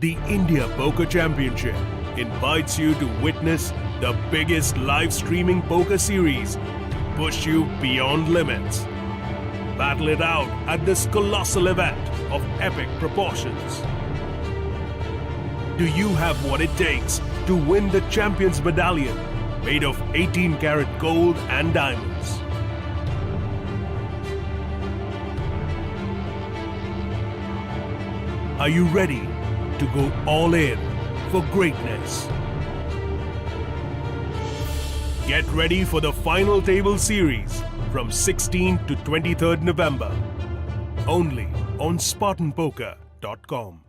The India Poker Championship invites you to witness the biggest live streaming poker series push you beyond limits. Battle it out at this colossal event of epic proportions. Do you have what it takes to win the Champions Medallion made of 18-karat gold and diamonds? Are you ready to go all in for greatness? Get ready for the Final Table Series from 16th to 23rd November, only on SpartanPoker.com.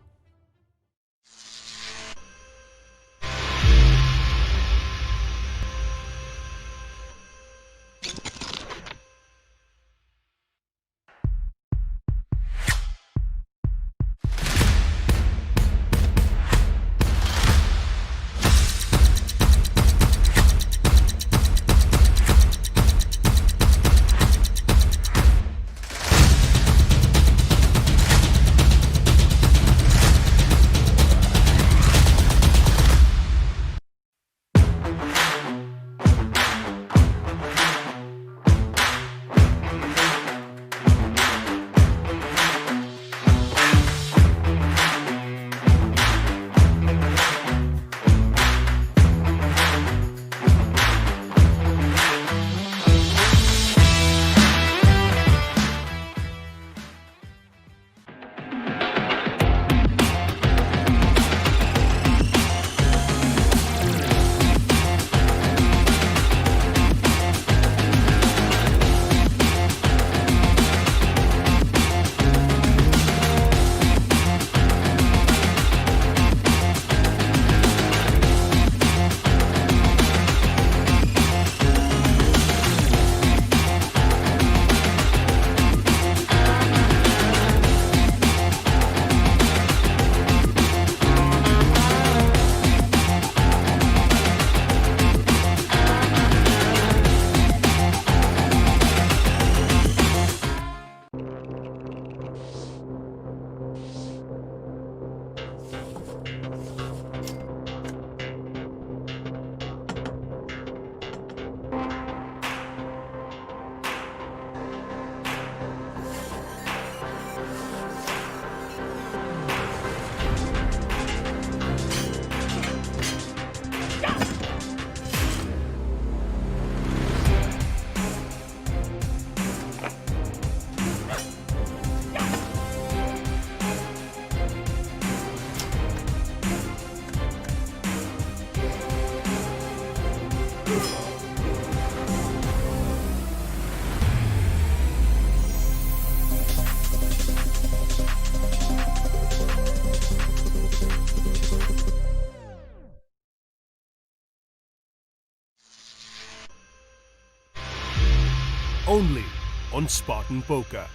Only on Spartan Poker.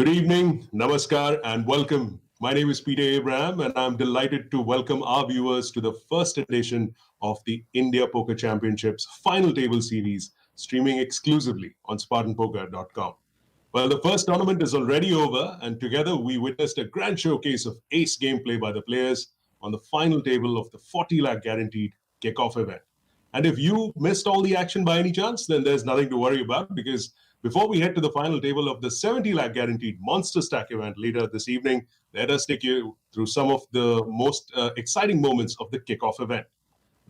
Good evening, namaskar, and welcome. My name is Peter Abraham, and I'm delighted to welcome our viewers to the first edition of the India Poker Championships Final Table Series, streaming exclusively on SpartanPoker.com. Well, the first tournament is already over, and together we witnessed a grand showcase of ace gameplay by the players on the final table of the 40 lakh guaranteed Kickoff event. And if you missed all the action by any chance, then there's nothing to worry about, because before we head to the final table of the 70 lakh guaranteed Monsterstack event later this evening, let us take you through some of the most exciting moments of the Kickoff event.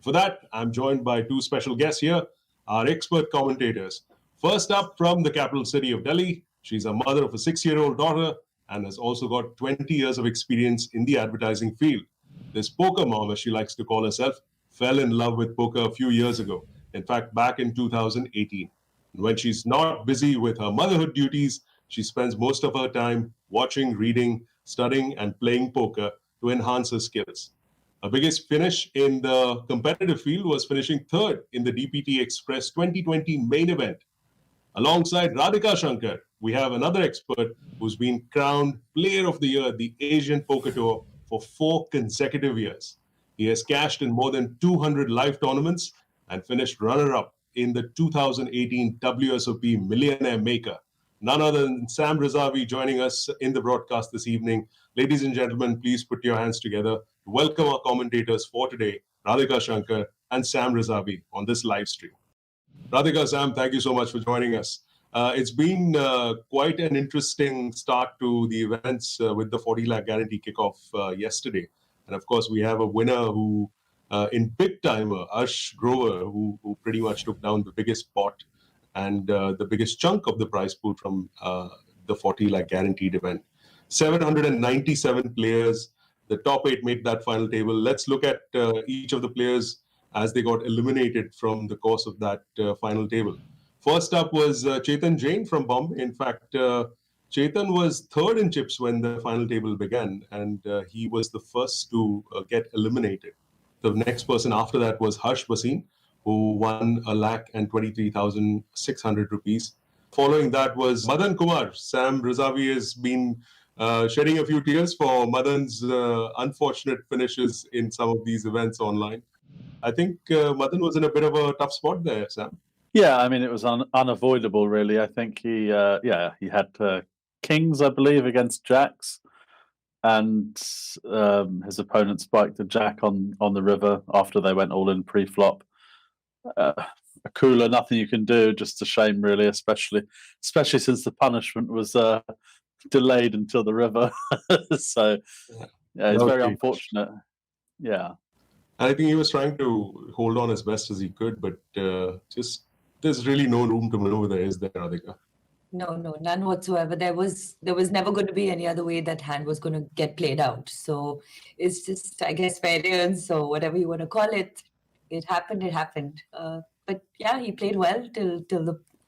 For that, I'm joined by two special guests here, our expert commentators. First up, from the capital city of Delhi, she's a mother of a 6-year-old daughter and has also got 20 years of experience in the advertising field. This poker mom, as she likes to call herself, fell in love with poker a few years ago. In fact, back in 2018. When she's not busy with her motherhood duties, she spends most of her time watching, reading, studying, and playing poker to enhance her skills. Her biggest finish in the competitive field was finishing third in the DPT Express 2020 main event. Alongside Radhika Shankar, we have another expert who's been crowned Player of the Year at the Asian Poker Tour for 4 consecutive years. He has cashed in more than 200 live tournaments and finished runner-up in the 2018 WSOP Millionaire Maker. None other than Sam Razavi joining us in the broadcast this evening. Ladies and gentlemen, please put your hands together to welcome our commentators for today, Radhika Shankar and Sam Razavi, on this live stream. Radhika, Sam, thank you so much for joining us. It's been quite an interesting start to the events with the 40 lakh guarantee kickoff yesterday. And of course, we have a winner who, in big timer, Ash Grover, who pretty much took down the biggest pot and the biggest chunk of the prize pool from the 40 lakh guaranteed event. 797 players, the top 8 made that final table. Let's look at each of the players as they got eliminated from the course of that final table. First up was Chetan Jain from Bombay. In fact, Chetan was third in chips when the final table began, and he was the first to get eliminated. The next person after that was Harsh Basin, who won ₹1,23,600. Following that was Madan Kumar. Sam Razavi has been shedding a few tears for Madan's unfortunate finishes in some of these events online. I think Madan was in a bit of a tough spot there, Sam. Yeah, I mean, it was unavoidable, really. I think he had kings, I believe, against jacks, and his opponent spiked a jack on the river after they went all in pre-flop. A cooler, nothing you can do. Just a shame, really, especially since the punishment was delayed until the river. So yeah, it's very unfortunate. Yeah. I think he was trying to hold on as best as he could, but just there's really no room to maneuver there, is there, Radhika? No, none whatsoever. There was never going to be any other way that hand was going to get played out. So it's just, I guess, variance or whatever you want to call it. It happened. But yeah, he played well till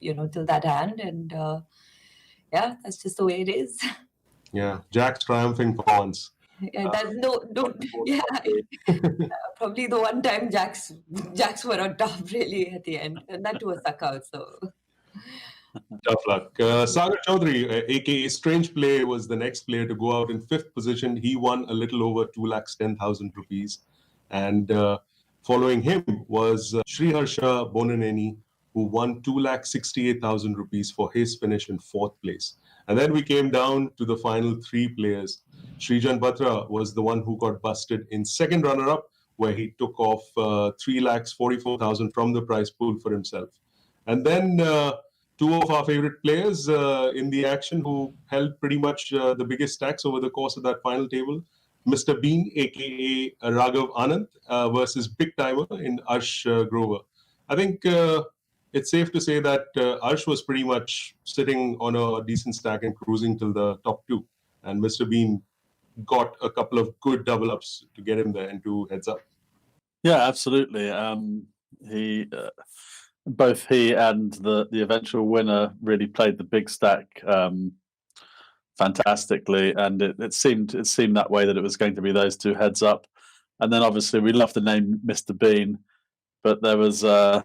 that hand, and yeah, that's just the way it is. Yeah, Jack's triumphing for once. Yeah, probably the one time Jacks were on top really at the end, and that was suck out. So tough luck. Sagar Chaudhary, aka Strange Play, was the next player to go out in 5th position. He won a little over ₹2,10,000, and following him was Sri Harsha Bonaneni, who won ₹2,68,000 for his finish in 4th place. And then we came down to the final 3 players. Srijan Batra was the one who got busted in second runner-up, where he took off ₹3,44,000 from the prize pool for himself. And then 2 of our favorite players in the action who held pretty much the biggest stacks over the course of that final table. Mr. Bean, aka Raghav Anand, versus Big Timer in Arsh Grover. I think it's safe to say that Arsh was pretty much sitting on a decent stack and cruising till the top 2. And Mr. Bean got a couple of good double ups to get him there into heads up. Yeah, absolutely. Both he and the eventual winner really played the big stack fantastically, and it seemed that way, that it was going to be those 2 heads up. And then obviously we love the name Mr. Bean, but there was, as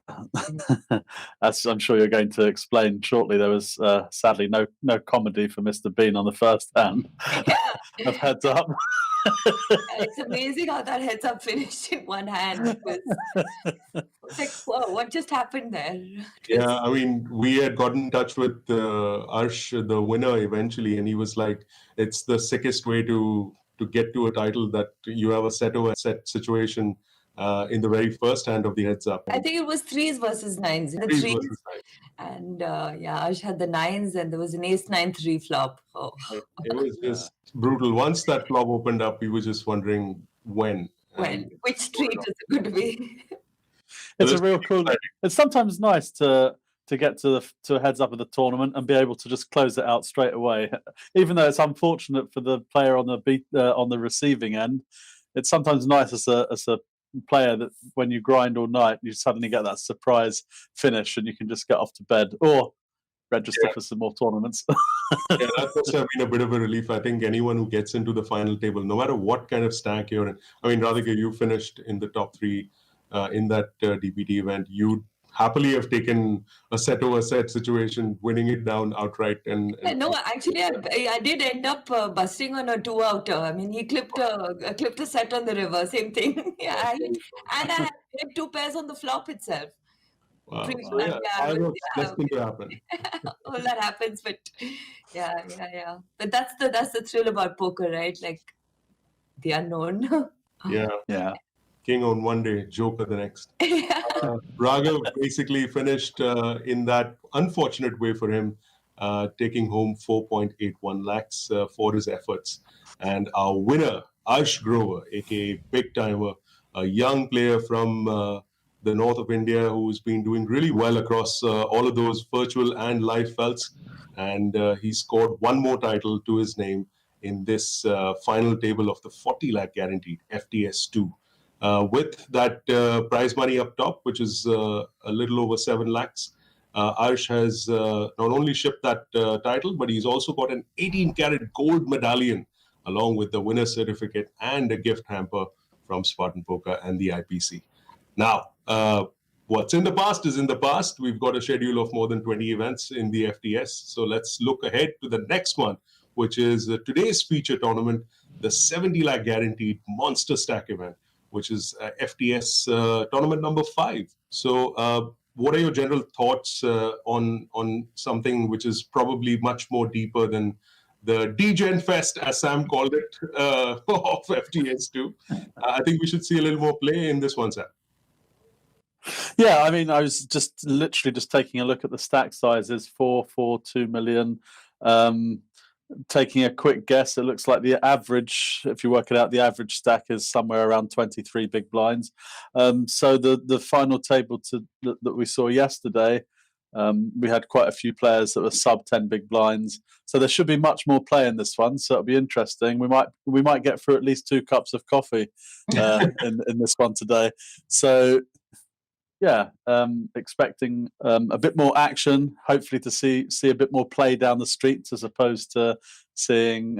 I'm sure you're going to explain shortly, there was sadly no comedy for Mr. Bean on the first hand of heads up. It's amazing how that heads up finished in one hand. It's like, whoa, what just happened there? Yeah, I mean, we had gotten in touch with Arsh, the winner, eventually, and he was like, "It's the sickest way to get to a title that you have a set situation in the very first hand of the heads up." I think it was 3s versus 9s. The Threes 3s, versus nines. and Ash had the 9s, and there was an ace-9-3 flop. Oh. It was just brutal. Once that flop opened up, we were just wondering when. Which street is it going to be? It's a real cool. It's sometimes nice to get to a heads up of the tournament and be able to just close it out straight away. Even though it's unfortunate for the player on the receiving end, it's sometimes nice as a player that when you grind all night, you suddenly get that surprise finish and you can just get off to bed or register for some more tournaments. Yeah, that must have been a bit of a relief. I think anyone who gets into the final table, no matter what kind of stack you're in. I mean, Radhika, you finished in the top 3 in that DPT event. You'd happily have taken a set over set situation, winning it down outright. And No, actually, I did end up busting on a 2-outer. I mean, he clipped a set on the river, same thing. Yeah, and I had 2 pairs on the flop itself. wow. Pretty So, yeah, I was destined to happen. All that happens, but yeah. But that's the thrill about poker, right? Like the unknown. Yeah. King on one day, Joker the next. Yeah. Raghav basically finished in that unfortunate way for him, taking home 4.81 lakhs for his efforts. And our winner, Ash Grover, aka Big Timer, a young player from the north of India who's been doing really well across all of those virtual and live felts. And he scored one more title to his name in this final table of the 40 lakh guaranteed FTS 2. With that prize money up top, which is a little over 7 lakhs, Arsh has not only shipped that title, but he's also got an 18-karat gold medallion along with the winner's certificate and a gift hamper from Spartan Poker and the IPC. Now, what's in the past is in the past. We've got a schedule of more than 20 events in the FTS. So let's look ahead to the next one, which is today's feature tournament, the 70 lakh guaranteed Monsterstack event, which is FTS tournament number 5. So what are your general thoughts on something which is probably much more deeper than the DGen Fest, as Sam called it, of FTS 2? I think we should see a little more play in this one, Sam. Yeah, I mean, I was literally just taking a look at the stack sizes, 4.42 million. Taking a quick guess, it looks like the average, if you work it out, the average stack is somewhere around 23 big blinds. So the final table that we saw yesterday, we had quite a few players that were sub 10 big blinds. So there should be much more play in this one. So it'll be interesting. We might get through at least 2 cups of coffee in this one today. So yeah, expecting a bit more action, hopefully to see a bit more play down the streets as opposed to seeing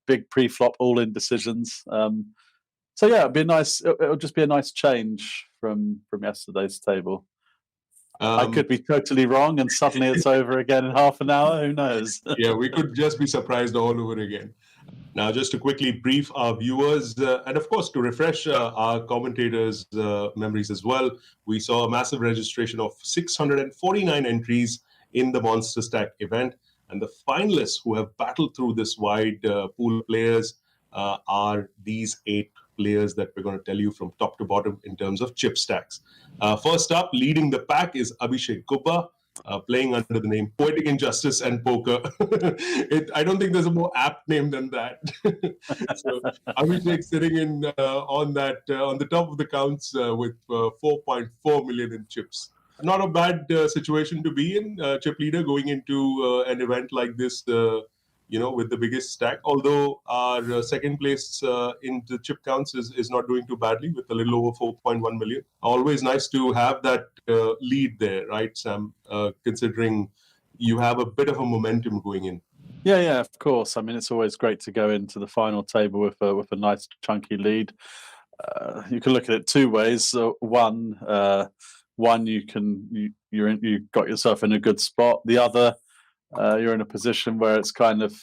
big pre-flop all-in decisions. So yeah, it'll just be a nice change from yesterday's table. I could be totally wrong and suddenly it's over again in half an hour. Who knows? Yeah, we could just be surprised all over again. Now, just to quickly brief our viewers, and of course, to refresh our commentators' memories as well, we saw a massive registration of 649 entries in the Monsterstack event. And the finalists who have battled through this wide pool of players are these 8 players that we're going to tell you from top to bottom in terms of chip stacks. First up, leading the pack is Abhishek Gubba, playing under the name Poetic Injustice and Poker. I don't think there's a more apt name than that. So Abhishek sitting in on the top of the counts with 4.4 million in chips. Not a bad situation to be in, chip leader, going into an event like this, with the biggest stack. Although our second place in the chip counts is not doing too badly with a little over 4.1 million. Always nice to have that lead there, right, Sam? Considering you have a bit of a momentum going in. Yeah, of course. I mean, it's always great to go into the final table with a nice chunky lead. you can look at it two ways. So one, you got yourself in a good spot. The other, you're in a position where it's kind of,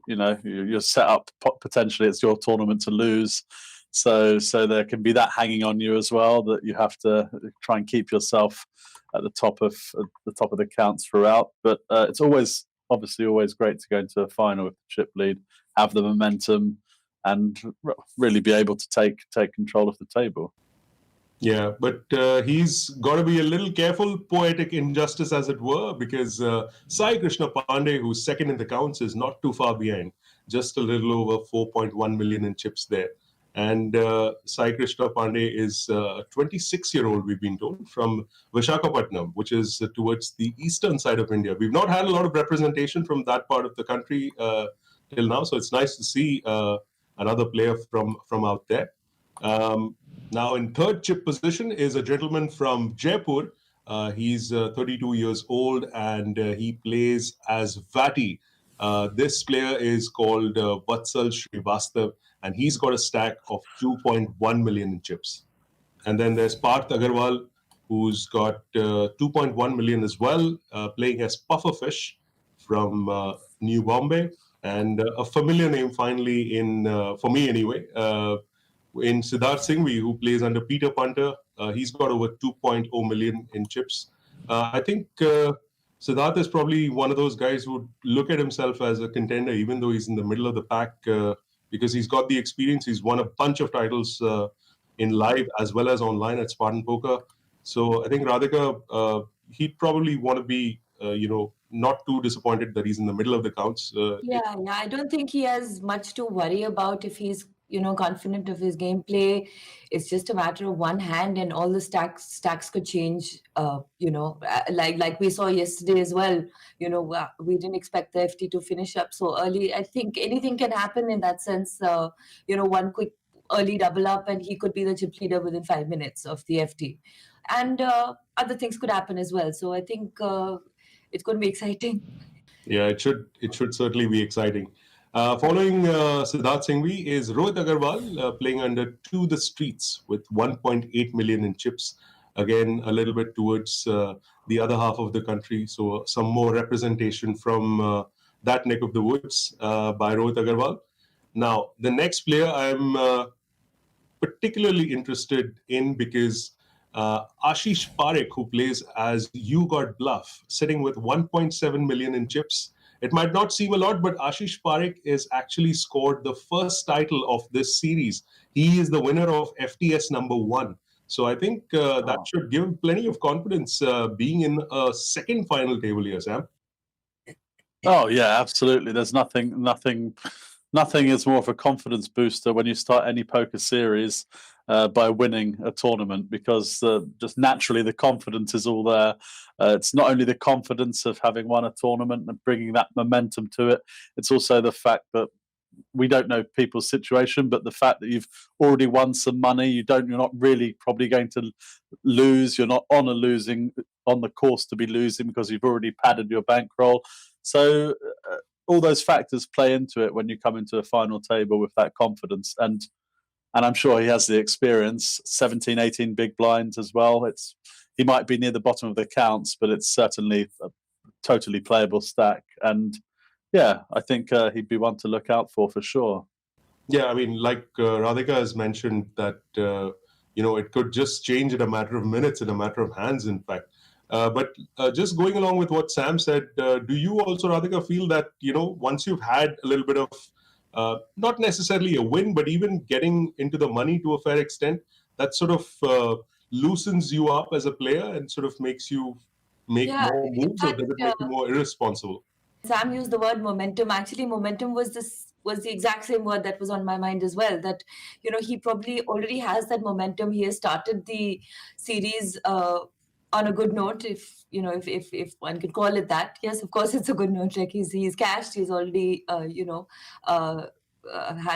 you're set up potentially it's your tournament to lose. So there can be that hanging on you as well, that you have to try and keep yourself at the top of the counts throughout. But it's obviously always great to go into a final with the chip lead, have the momentum, and really be able to take control of the table. Yeah, but he's got to be a little careful, poetic injustice as it were, because Sai Krishna Pandey, who's second in the counts, is not too far behind, just a little over 4.1 million in chips there. And Sai Krishna Pandey is a 26-year-old, we've been told, from Visakhapatnam, which is towards the eastern side of India. We've not had a lot of representation from that part of the country till now, so it's nice to see another player from out there. Now, in third chip position is a gentleman from Jaipur. He's 32 years old, and he plays as Vati. This player is called Vatsal Srivastav, and he's got a stack of 2.1 million in chips. And then there's Parth Agarwal, who's got 2.1 million as well, playing as Pufferfish from New Bombay. And a familiar name finally for me anyway, in Siddharth Singhvi, who plays under Peter Punter. He's got over 2.0 million in chips. I think Siddharth is probably one of those guys who would look at himself as a contender, even though he's in the middle of the pack, because he's got the experience. He's won a bunch of titles in live as well as online at Spartan Poker. So I think Radhika, he'd probably want to be, not too disappointed that he's in the middle of the counts. I don't think he has much to worry about if he's confident of his gameplay. It's just a matter of one hand, and all the stacks could change. Like we saw yesterday as well. We didn't expect the FT to finish up so early. I think anything can happen in that sense. One quick early double up, and he could be the chip leader within 5 minutes of the FT, and other things could happen as well. So I think it's going to be exciting. Yeah, it should certainly be exciting. Following Siddharth Singhvi is Rohit Agarwal, playing under To The Streets with 1.8 million in chips. Again, a little bit towards the other half of the country. So some more representation from that neck of the woods by Rohit Agarwal. Now, the next player I'm particularly interested in because Ashish Parekh, who plays as You Got Bluff, sitting with 1.7 million in chips. It might not seem a lot, but Ashish Parekh is actually scored the first title of this series. He is the winner of FTS #1. So I think that should give him plenty of confidence being in a second final table here, Sam. Oh yeah, absolutely. There's nothing is more of a confidence booster when you start any poker series by winning a tournament, because just naturally the confidence is all there. It's not only the confidence of having won a tournament and bringing that momentum to it, it's also the fact that we don't know people's situation, but the fact that you've already won some money, you're not really probably going to lose. You're not on the course to be losing because you've already padded your bankroll. So all those factors play into it when you come into a final table with that confidence. And I'm sure he has the experience, 17, 18 big blinds as well. He might be near the bottom of the counts, but it's certainly a totally playable stack. And yeah, I think he'd be one to look out for sure. Yeah, I mean, like Radhika has mentioned that, it could just change in a matter of minutes, in a matter of hands, in fact. But just going along with what Sam said, do you also, Radhika, feel that, once you've had a little bit of, not necessarily a win, but even getting into the money to a fair extent, that sort of loosens you up as a player and sort of makes you make more moves, or does it make you more irresponsible? Sam used the word momentum. Actually, momentum was the exact same word that was on my mind as well. That, he probably already has that momentum. He has started the series on a good note, if one could call it that. Yes, of course, it's a good note. Like he's cashed. He's already had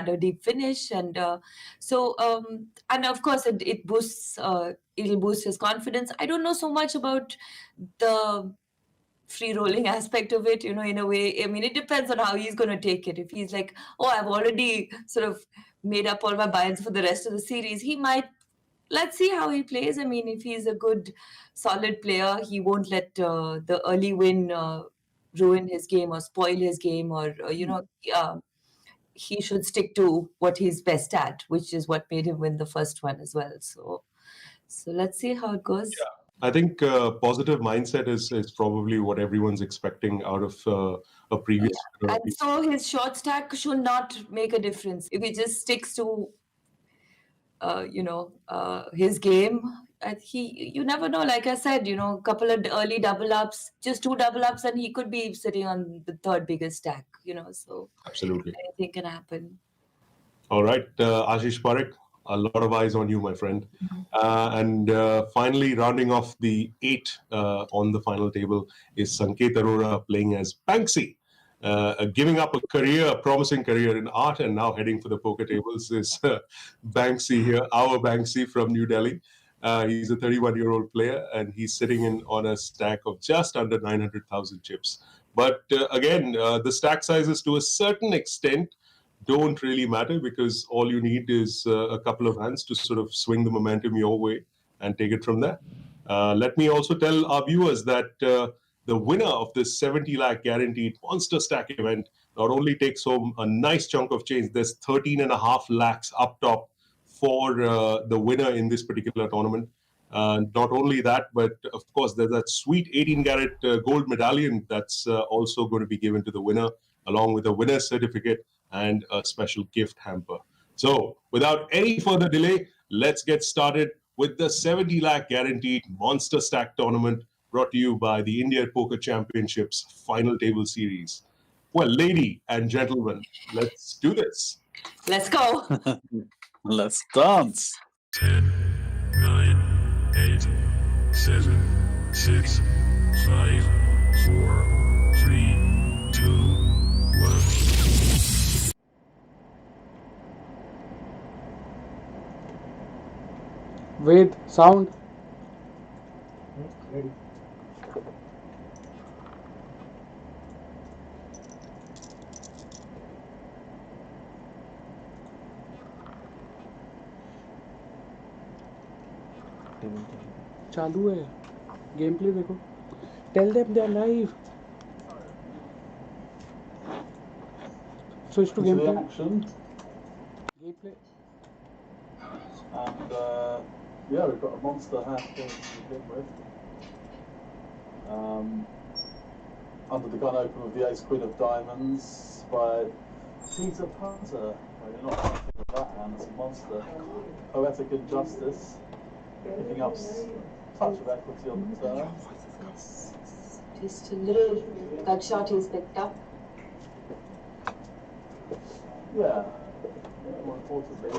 a deep finish, and and of course it boosts. It'll boost his confidence. I don't know so much about the free rolling aspect of it, in a way. I mean, it depends on how he's going to take it. If he's like, oh, I've already sort of made up all my buy-ins for the rest of the series. He might. Let's see how he plays. I mean, if he's a good, solid player, he won't let the early win ruin his game or spoil his game, or he should stick to what he's best at, which is what made him win the first one as well. So let's see how it goes. I think positive mindset is probably what everyone's expecting out of a previous. And so his short stack should not make a difference if he just sticks to his game. You never know. Like I said, a couple of early double ups, just 2 double ups, and he could be sitting on the third biggest stack. So Absolutely, anything can happen. All right, Ashish Parekh, a lot of eyes on you, my friend. And finally, rounding off the 8 on the final table is Sanket Arora playing as Banksy. Giving up a promising career in art, and now heading for the poker tables is Banksy here, our Banksy from New Delhi. He's a 31-year-old player, and he's sitting on a stack of just under 900,000 chips. But again, the stack sizes to a certain extent don't really matter, because all you need is a couple of hands to sort of swing the momentum your way and take it from there. Let me also tell our viewers that the winner of this 70 lakh guaranteed Monsterstack event not only takes home a nice chunk of change, there's 13.5 lakhs up top for the winner in this particular tournament. Not only that, but of course, there's that sweet 18-carat gold medallion that's also going to be given to the winner, along with a winner's certificate and a special gift hamper. So without any further delay, let's get started with the 70 lakh guaranteed Monsterstack tournament, brought to you by the India Poker Championships Final Table Series. Well, ladies and gentlemen, let's do this. Let's go. Let's dance. 10, 9, 8, 7, 6, 5, 4, 3, 2, 1. Wait, sound. Ready. चालू है game play देखो tell them they are live switch to game play Action. game play And yeah, we've got a monster hand to begin with. Under the gun open with the ace queen of diamonds by Peter Punter. Well, you're not happy with that hand, it's a monster. Poetic Injustice, picking up touch of equity on the turn. Just a little gut shot he's picked up. Yeah. More importantly,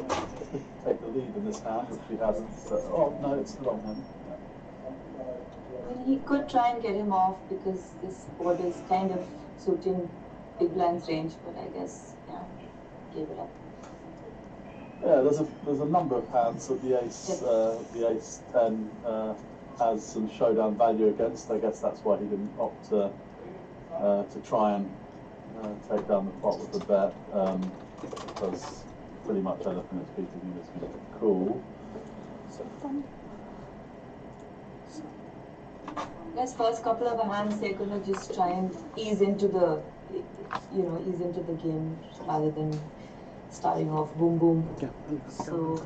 take the lead in this hand, which he hasn't. Oh no, it's the wrong hand. Well, he could try and get him off, because this board is kind of suiting big blind's range, but I guess, gave it up. Yeah, there's a number of hands that the ace 10 has some showdown value against. I guess that's why he didn't opt to try and take down the pot with the bet, because pretty much anything that's beating him is going to be cool. I guess first couple of hands they're gonna just try and ease into the game rather than starting off boom boom. So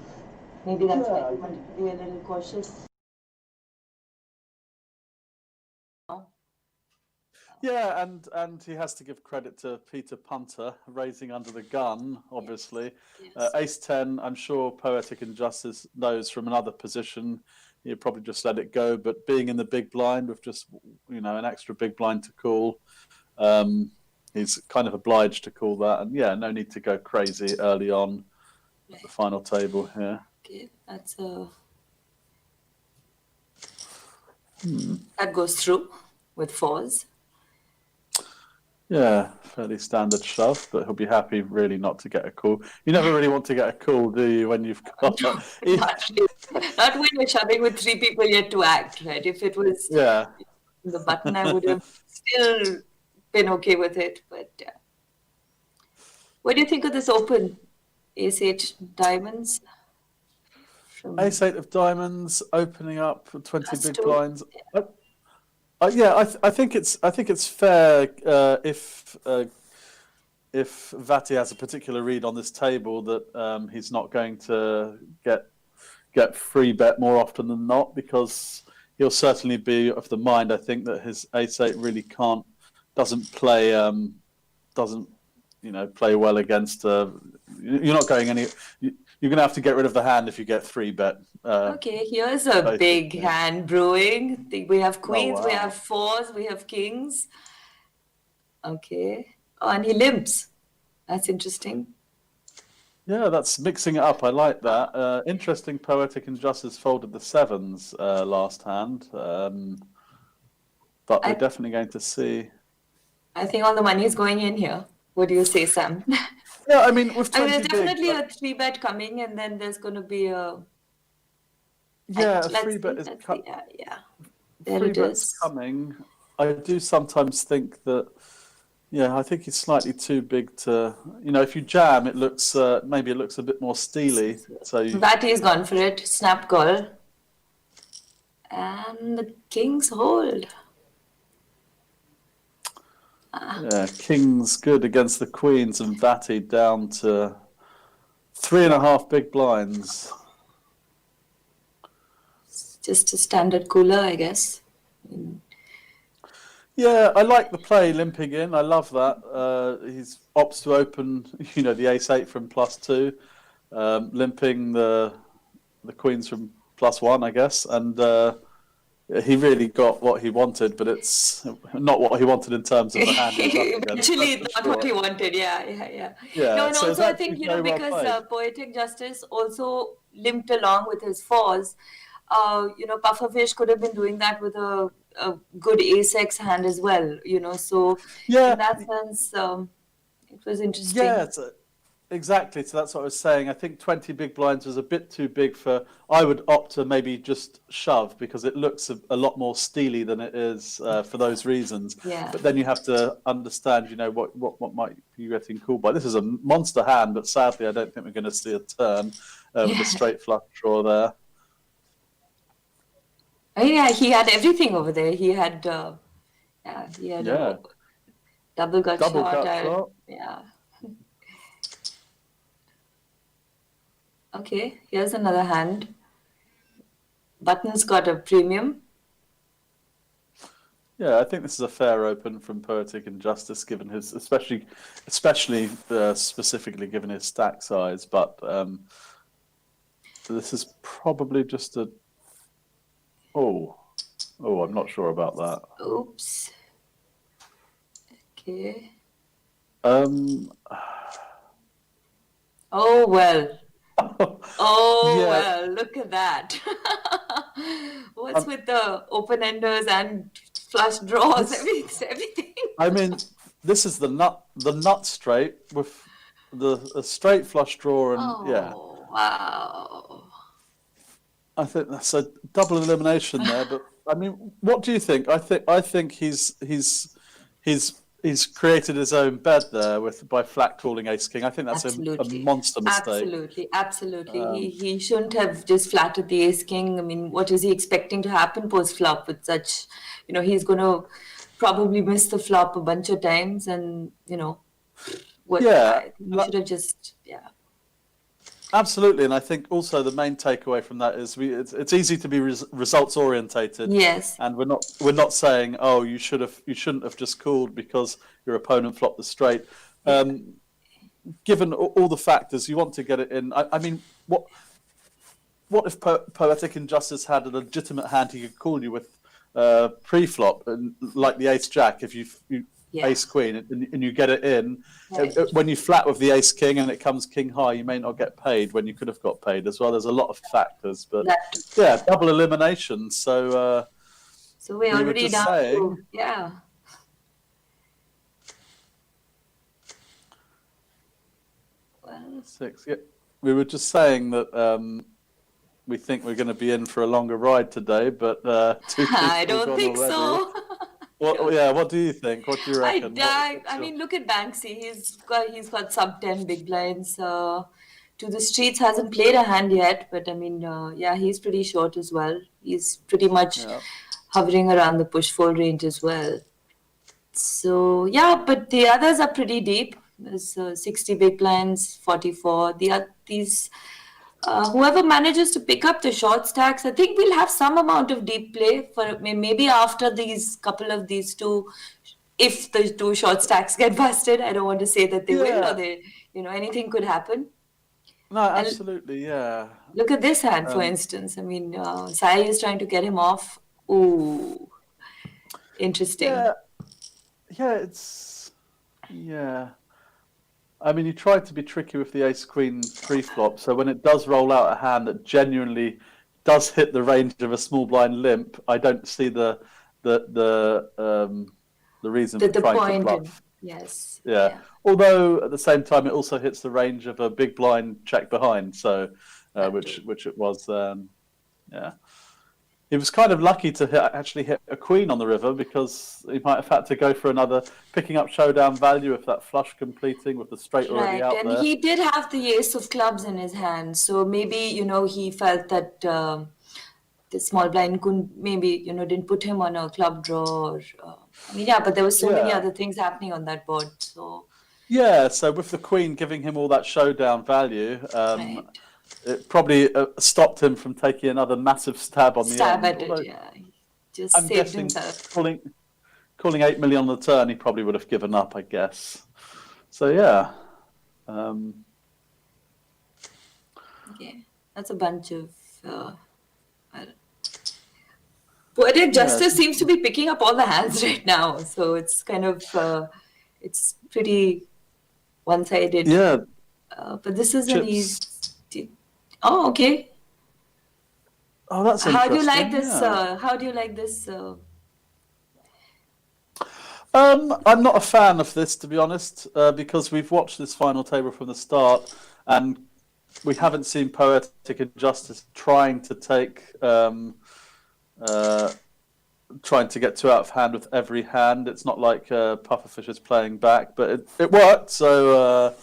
maybe that's why I wanted to be a little cautious. Yeah, and he has to give credit to Peter Punter, raising under the gun, obviously. Yes. Ace 10, I'm sure Poetic Injustice knows from another position, he'd probably just let it go, but being in the big blind with just, an extra big blind to call, he's kind of obliged to call that. And yeah, no need to go crazy early on at the final table here. Okay, that's that goes through with 4s. Yeah, fairly standard shove, but he'll be happy really not to get a call. You never really want to get a call, do you, when you've got... Not when you're shoving with 3 people yet to act, right? If it was the button, I would have still been okay with it. But what do you think of this open? Ace-8 diamonds. Ace-8 of diamonds opening up for 20 big +2. blinds. Yeah, I think it's fair if Vati has a particular read on this table that he's not going to get free bet more often than not, because he'll certainly be of the mind, I think, that his Ace-8 really doesn't play play well against. You're not going any. You're going to have to get rid of the hand if you get free bet. Okay, here's a big hand brewing. We have queens, we have fours, we have kings. Okay. Oh, and he limps. That's interesting. Yeah, that's mixing it up. I like that. Interesting. Poetic Injustice folded the sevens last hand, but we're definitely going to see. I think all the money is going in here. What do you say, Sam? Yeah, I mean, with 20 there's definitely big, a 3-bet coming, and then there's going to be a... Yeah, a 3-bet is coming. Yeah. There it is. Coming. I do sometimes think that, I think he's slightly too big to, if you jam, it looks, maybe it looks a bit more steely. So Vati's gone for it. Snap call. And the kings hold. Yeah, king's good against the queens, and Vati down to 3.5 big blinds. Just a standard cooler, I guess. Yeah, I like the play limping in. I love that. He's opts to open, the Ace-8 from +2, limping the queens from +1, I guess, and he really got what he wanted, but it's not what he wanted in terms of the hand. Eventually, not what he wanted. Yeah. No, and so also I think because Poetic Justice also limped along with his fours. Pufferfish could have been doing that with a good Ace-X hand as well. So in that sense, it was interesting. Yeah, exactly. So that's what I was saying. I think 20 big blinds was a bit too big for. I would opt to maybe just shove, because it looks a lot more steely than it is for those reasons. Yeah. But then you have to understand, what might you getting called by. This is a monster hand, but sadly, I don't think we're going to see a turn with a straight flush draw there. Oh, yeah, he had everything over there. He had, double gut shot. Yeah. Okay, here's another hand. Button's got a premium. Yeah, I think this is a fair open from Poetic Injustice, given his, especially specifically given his stack size. But this is probably just a. Oh, I'm not sure about that. Oops. Okay. Oh well. Well, look at that. What's with the open-enders and flush draws, everything? I mean, this is the nut straight with a straight flush draw, and Wow. I think that's a double elimination there. But I mean, what do you think? I think he's created his own bed there by flat calling Ace King. I think that's a monster mistake. Absolutely. He shouldn't have just flattered the Ace King. I mean, what is he expecting to happen post flop with such? He's going to probably miss the flop a bunch of times, and he should have just Absolutely, and I think also the main takeaway from that is it's easy to be results orientated. Yes. And we're not saying, oh, you shouldn't have just called because your opponent flopped the straight. Given all the factors, you want to get it in. I mean, what if Poetic Injustice had a legitimate hand he could call you with pre-flop, and like the Ace Jack, if you Ace Queen and you get it in, when you flat with the Ace King and it comes King High, you may not get paid when you could have got paid as well. There's a lot of factors, but double elimination. So we're already down to Well, 6. Yeah, we were just saying that we think we're going to be in for a longer ride today, but I don't think so. What do you think? What do you reckon? I mean, look at Banksy. He's got sub 10 big blinds. to the streets, hasn't played a hand yet, but I mean, yeah, he's pretty short as well. He's pretty much hovering around the push-fold range as well. So yeah, but the others are pretty deep. There's 60 big blinds, 44. These whoever manages to pick up the short stacks, I think we'll have some amount of deep play for maybe after these couple of these two. If the two short stacks get busted, I don't want to say that they will, or they, anything could happen. No, absolutely, yeah. Look at this hand, for instance. I mean, Sai is trying to get him off. Ooh, interesting. Yeah. I mean, you tried to be tricky with the ace-queen pre-flop, so when it does roll out a hand that genuinely does hit the range of a small blind limp, I don't see the reason for trying to bluff. Yes. Yeah. Although at the same time, it also hits the range of a big blind check behind, so which it was. Yeah. He was kind of lucky to actually hit a queen on the river, because he might have had to go for another, picking up showdown value if that flush completing with the straight already out there. And he did have the ace of clubs in his hand, so maybe he felt that the small blind couldn't, maybe didn't put him on a club draw. Or, I mean, yeah, but there was so many other things happening on that board. So so with the queen giving him all that showdown value, it probably stopped him from taking another massive stab on the end. At it, yeah. He just I'm saved guessing himself. calling 8 million on the turn, he probably would have given up, I guess. So yeah. Okay, that's a bunch of. Poetic Justice seems to be picking up all the hands right now, so it's kind of it's pretty one-sided. Yeah. But this is an easy. Oh, okay. Oh, that's interesting. How do you like this? How do you like this? I'm not a fan of this, to be honest, because we've watched this final table from the start, and we haven't seen Poetic Injustice trying to take, trying to get two out of hand with every hand. It's not like Pufferfish is playing back, but it worked. So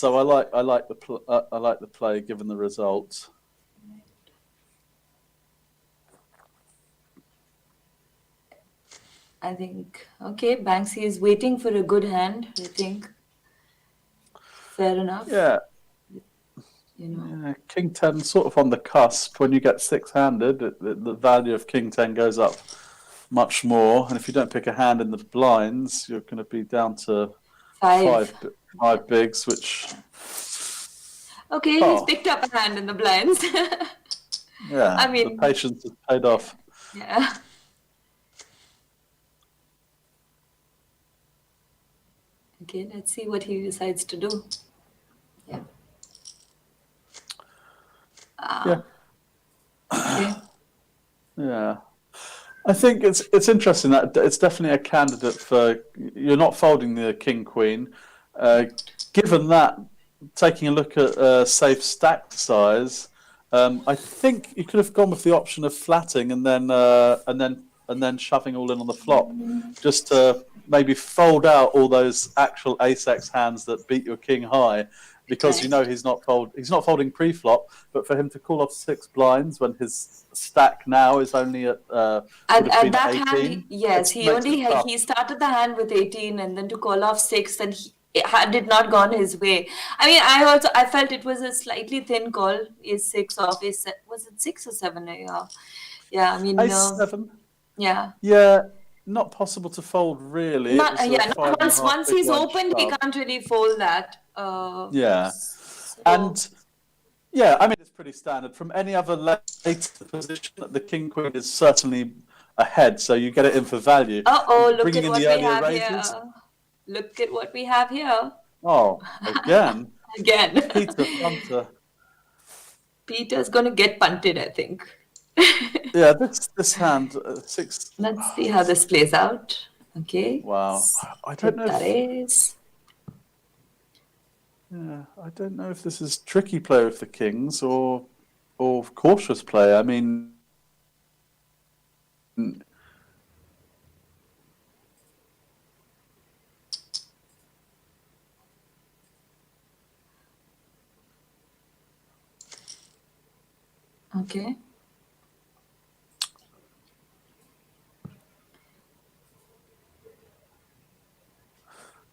I like the play given the result. I think, okay, Banksy is waiting for a good hand, I think. Fair enough. Yeah. King 10 sort of on the cusp. When you get six-handed, the value of King 10 goes up much more. And if you don't pick a hand in the blinds, you're going to be down to five bigs, which... Okay, he's picked up a hand in the blinds. Yeah, I mean, the patience has paid off. Yeah. Okay, let's see what he decides to do. Yeah. Okay. Yeah. I think it's interesting that it's definitely a candidate for, you're not folding the King Queen. Given that, taking a look at safe stack size, I think you could have gone with the option of flatting and then shoving all in on the flop, just to maybe fold out all those actual ace-x hands that beat your king high, because he's not folding pre-flop, but for him to call off 6 blinds when his stack now is only at that 18, hand, yes, he started the hand with 18, and then to call off 6, and it did not gone his way. I mean, I felt it was a slightly thin call. Is 6 off? Was it 6 or 7? Yeah. I mean, ace 7. Yeah. Yeah. Not possible to fold, really. Once he's opened, he can't really fold that. And yeah, I mean, it's pretty standard. From any other later position, the King Queen is certainly ahead, so you get it in for value. Look at what we have here. Look at what we have here. Oh, again. Again. Peter Punter. Peter's going to get punted, I think. Yeah, this hand, 6. Let's see how this plays out. Okay. Wow. I don't know. I don't know if this is tricky play with the kings or cautious play. I mean, Okay.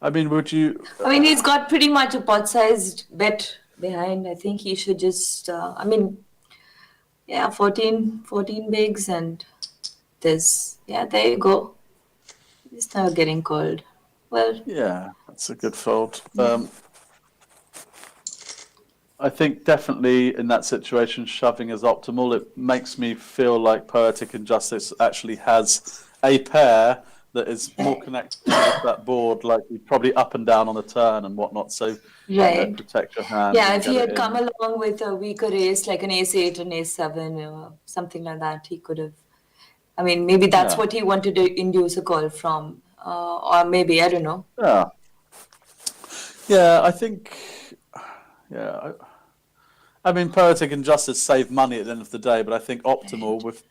I mean, would you? I mean, he's got pretty much a pot-sized bet behind. I think he should just, I mean, yeah, 14 bigs and there's, yeah, there you go. He's now getting called. Well, Yeah, that's a good fold. Yeah. I think definitely in that situation, shoving is optimal. It makes me feel like Poetic Injustice actually has a pair that is more connected with that board, like probably up and down on the turn and whatnot. So right. protect your hand. Yeah, and if he get had it come in. along with a weaker ace, like an ace 8 and ace 7, or something like that, he could have. I mean, maybe that's Yeah. what he wanted to induce a call from. Or maybe, I don't know. Yeah. Yeah, I think. Yeah. I mean, Poetic Injustice saved money at the end of the day, but I think optimal with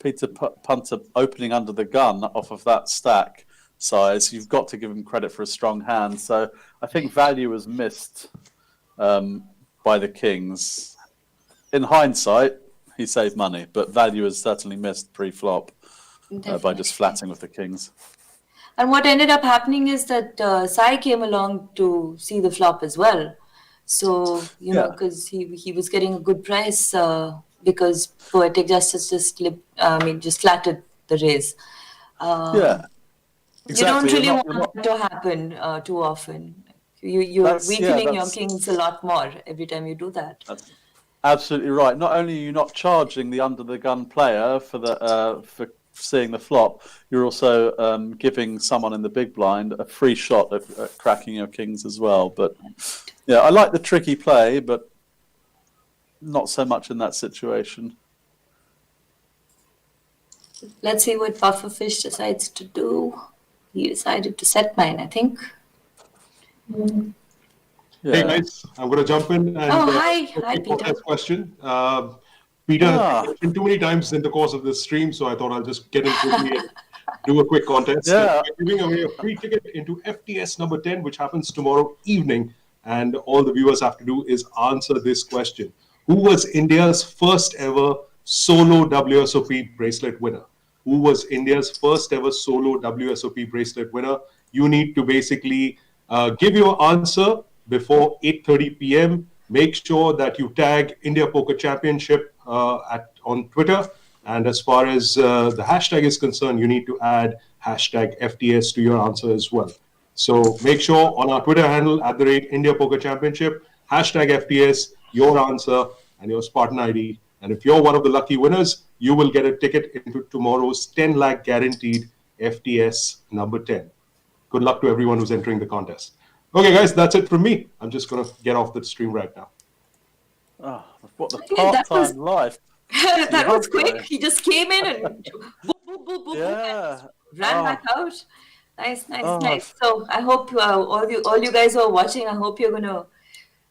Peter Punter opening under the gun off of that stack size, you've got to give him credit for a strong hand. So I think value was missed by the Kings. In hindsight, he saved money, but value is certainly missed pre-flop by just flatting with the Kings. And what ended up happening is that Sai came along to see the flop as well. So, you know, because he was getting a good price because Poetic Justice just flattered the raise. Yeah, exactly. You don't really want that to happen too often. You're weakening your kings a lot more every time you do that. That's absolutely right. Not only are you not charging the under the gun player for seeing the flop, you're also giving someone in the big blind a free shot at cracking your kings as well. But yeah, I like the tricky play, but not so much in that situation. Let's see what Pufferfish decides to do. He decided to set mine, I think. Yeah. Hey guys, I'm going to jump in and hi Peter. Question. Peter has mentioned too many times in the course of this stream, so I thought I'll just get in quickly and do a quick contest. Yeah. We're giving away a free ticket into FTS number 10, which happens tomorrow evening. And all the viewers have to do is answer this question. Who was India's first ever solo WSOP bracelet winner? Who was India's first ever solo WSOP bracelet winner? You need to basically give your answer before 8:30 p.m. Make sure that you tag India Poker Championship on Twitter. And as far as the hashtag is concerned, you need to add hashtag FTS to your answer as well. So make sure on our Twitter handle, @India Poker Championship, hashtag FTS, your answer and your Spartan ID. And if you're one of the lucky winners, you will get a ticket into tomorrow's 10 lakh guaranteed FTS number 10. Good luck to everyone who's entering the contest. Okay, guys, that's it from me. I'm just going to get off the stream right now. Oh, what the part-time life. That was quick. He just came in and boop, ran back out. Nice. So I hope all you guys who are watching, I hope you're going to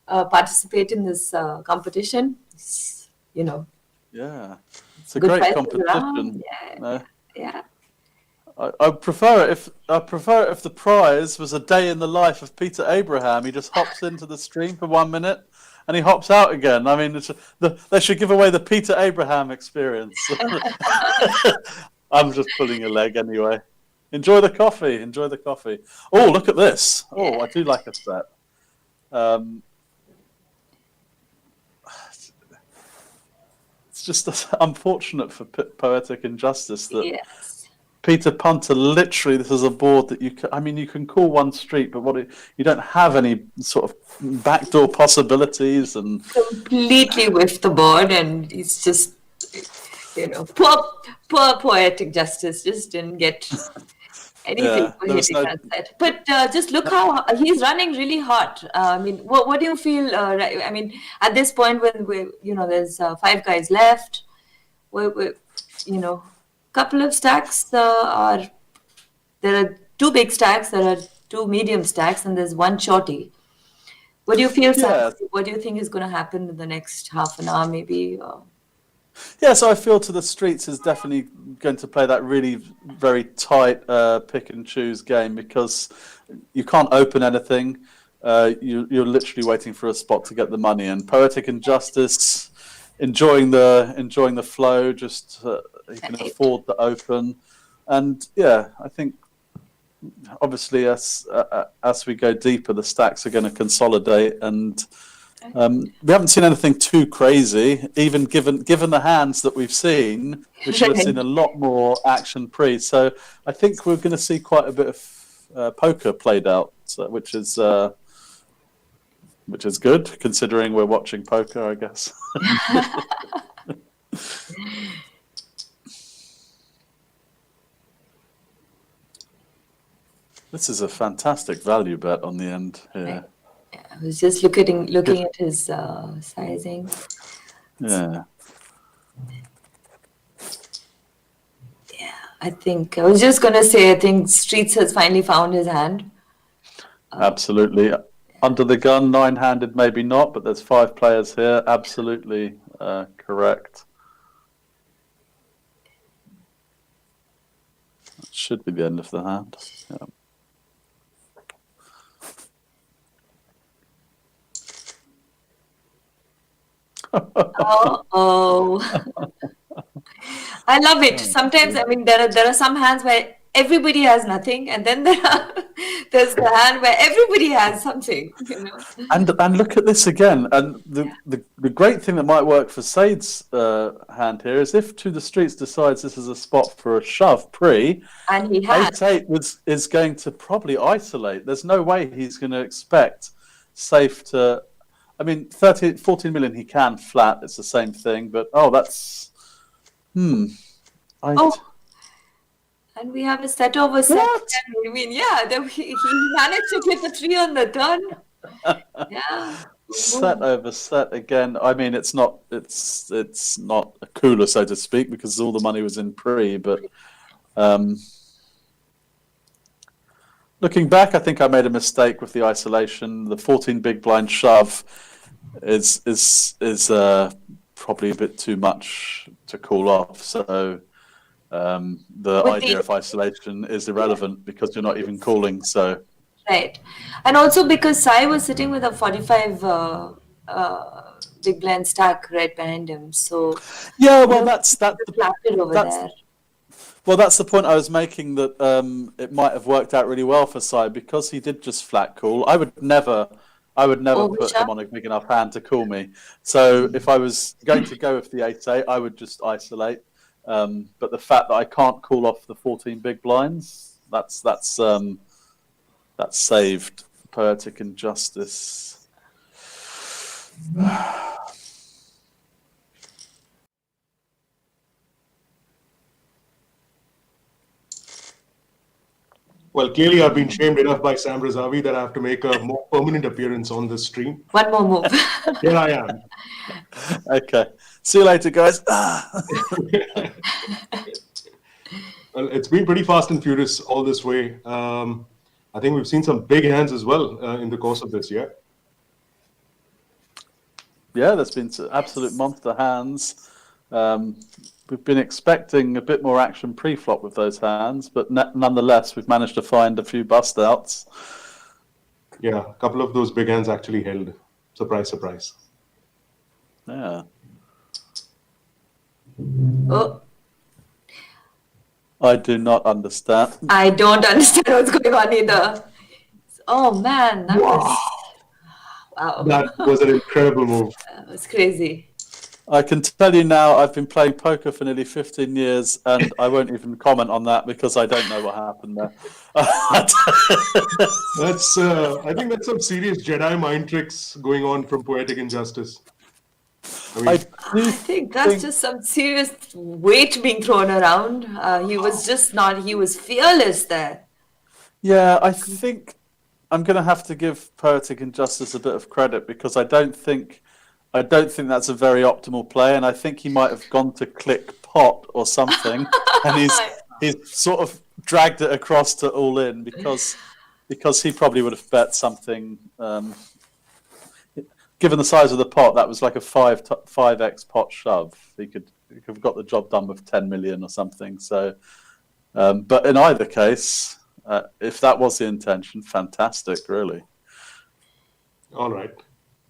participate in this competition. You know. Yeah, it's a great competition. Yeah. I prefer it if the prize was a day in the life of Peter Abraham. He just hops into the stream for 1 minute and he hops out again. I mean, they should give away the Peter Abraham experience. I'm just pulling a leg anyway. Enjoy the coffee. Oh, look at this. Oh, I do like a set. It's just unfortunate for Poetic Injustice that Peter Punter, literally, this is a board that you can call one street, but you don't have any sort of backdoor possibilities and completely whiffed the board, and it's just, poor Poetic Justice just didn't get anything for hitting that set. But just look how he's running really hot. I mean, what do you feel? I mean, at this point when there's 5 guys left, couple of stacks there are 2 big stacks, there are 2 medium stacks, and there's 1 shorty. What do you feel, Sam? What do you think is going to happen in the next half an hour, maybe? Yeah, so I feel To the Streets is definitely going to play that really very tight pick and choose game because you can't open anything. You're literally waiting for a spot to get the money. And Poetic Injustice, enjoying the flow. Just he can afford the open, and yeah, I think obviously as we go deeper, the stacks are going to consolidate, and we haven't seen anything too crazy. Even given the hands that we've seen, we should have seen a lot more action pre. So I think we're going to see quite a bit of poker played out, which is good considering we're watching poker, I guess. This is a fantastic value bet on the end here. Yeah, I was just looking at his sizing. Yeah. Yeah, I think I was just gonna say, I think Streets has finally found his hand. Absolutely. Under the gun, 9-handed, maybe not, but there's 5 players here. Absolutely correct. That should be the end of the hand. Yeah. I love it. Sometimes, I mean, there are some hands where everybody has nothing, and then there's the hand where everybody has something. You know. And look at this again. And the great thing that might work for Said's hand here is if To the Streets decides this is a spot for a shove pre, and he has 8-8 is going to probably isolate. There's no way he's going to expect Safe to. I mean, 14 million he can flat. It's the same thing, but that's. And we have a set over set. I mean, yeah, he managed to get the 3 on the turn. Yeah. Set over set again. I mean, it's not a cooler, so to speak, because all the money was in pre. But looking back, I think I made a mistake with the isolation. The 14 big blind shove is probably a bit too much to call off. So the idea of isolation is irrelevant because you're not even calling. So right, and also because Sai was sitting with a 45 big blind stack right behind him. So yeah, well, that's there. Well, that's the point I was making, that it might have worked out really well for Sai because he did just flat call. I would never put him on a big enough hand to call me. So if I was going to go with the 8-8, I would just isolate. But the fact that I can't call off the 14 big blinds, that's saved Poetic Injustice. Well, clearly I've been shamed enough by Sam Razavi that I have to make a more permanent appearance on this stream. One more move. Here I am. Okay. See you later, guys. Well, it's been pretty fast and furious all this way. I think we've seen some big hands as well in the course of this, yeah? Yeah, there's been some absolute monster hands. We've been expecting a bit more action pre-flop with those hands, but nonetheless, we've managed to find a few bust-outs. Yeah, a couple of those big hands actually held. Surprise, surprise. Yeah. Oh. I do not understand. I don't understand what's going on either. Oh, man. That was... Wow. That was an incredible move. That was crazy. I can tell you now, I've been playing poker for nearly 15 years, and I won't even comment on that because I don't know what happened there. That's, I think that's some serious Jedi mind tricks going on from Poetic Injustice. I think that's just some serious weight being thrown around. He was fearless there. Yeah, I think I'm going to have to give Poetic Injustice a bit of credit because I don't think that's a very optimal play, and I think he might have gone to click pot or something, and he's sort of dragged it across to all in because he probably would have bet something. Given the size of the pot, that was like a 5x pot shove. He could have got the job done with 10 million or something. So, but in either case, if that was the intention, fantastic, really. All right.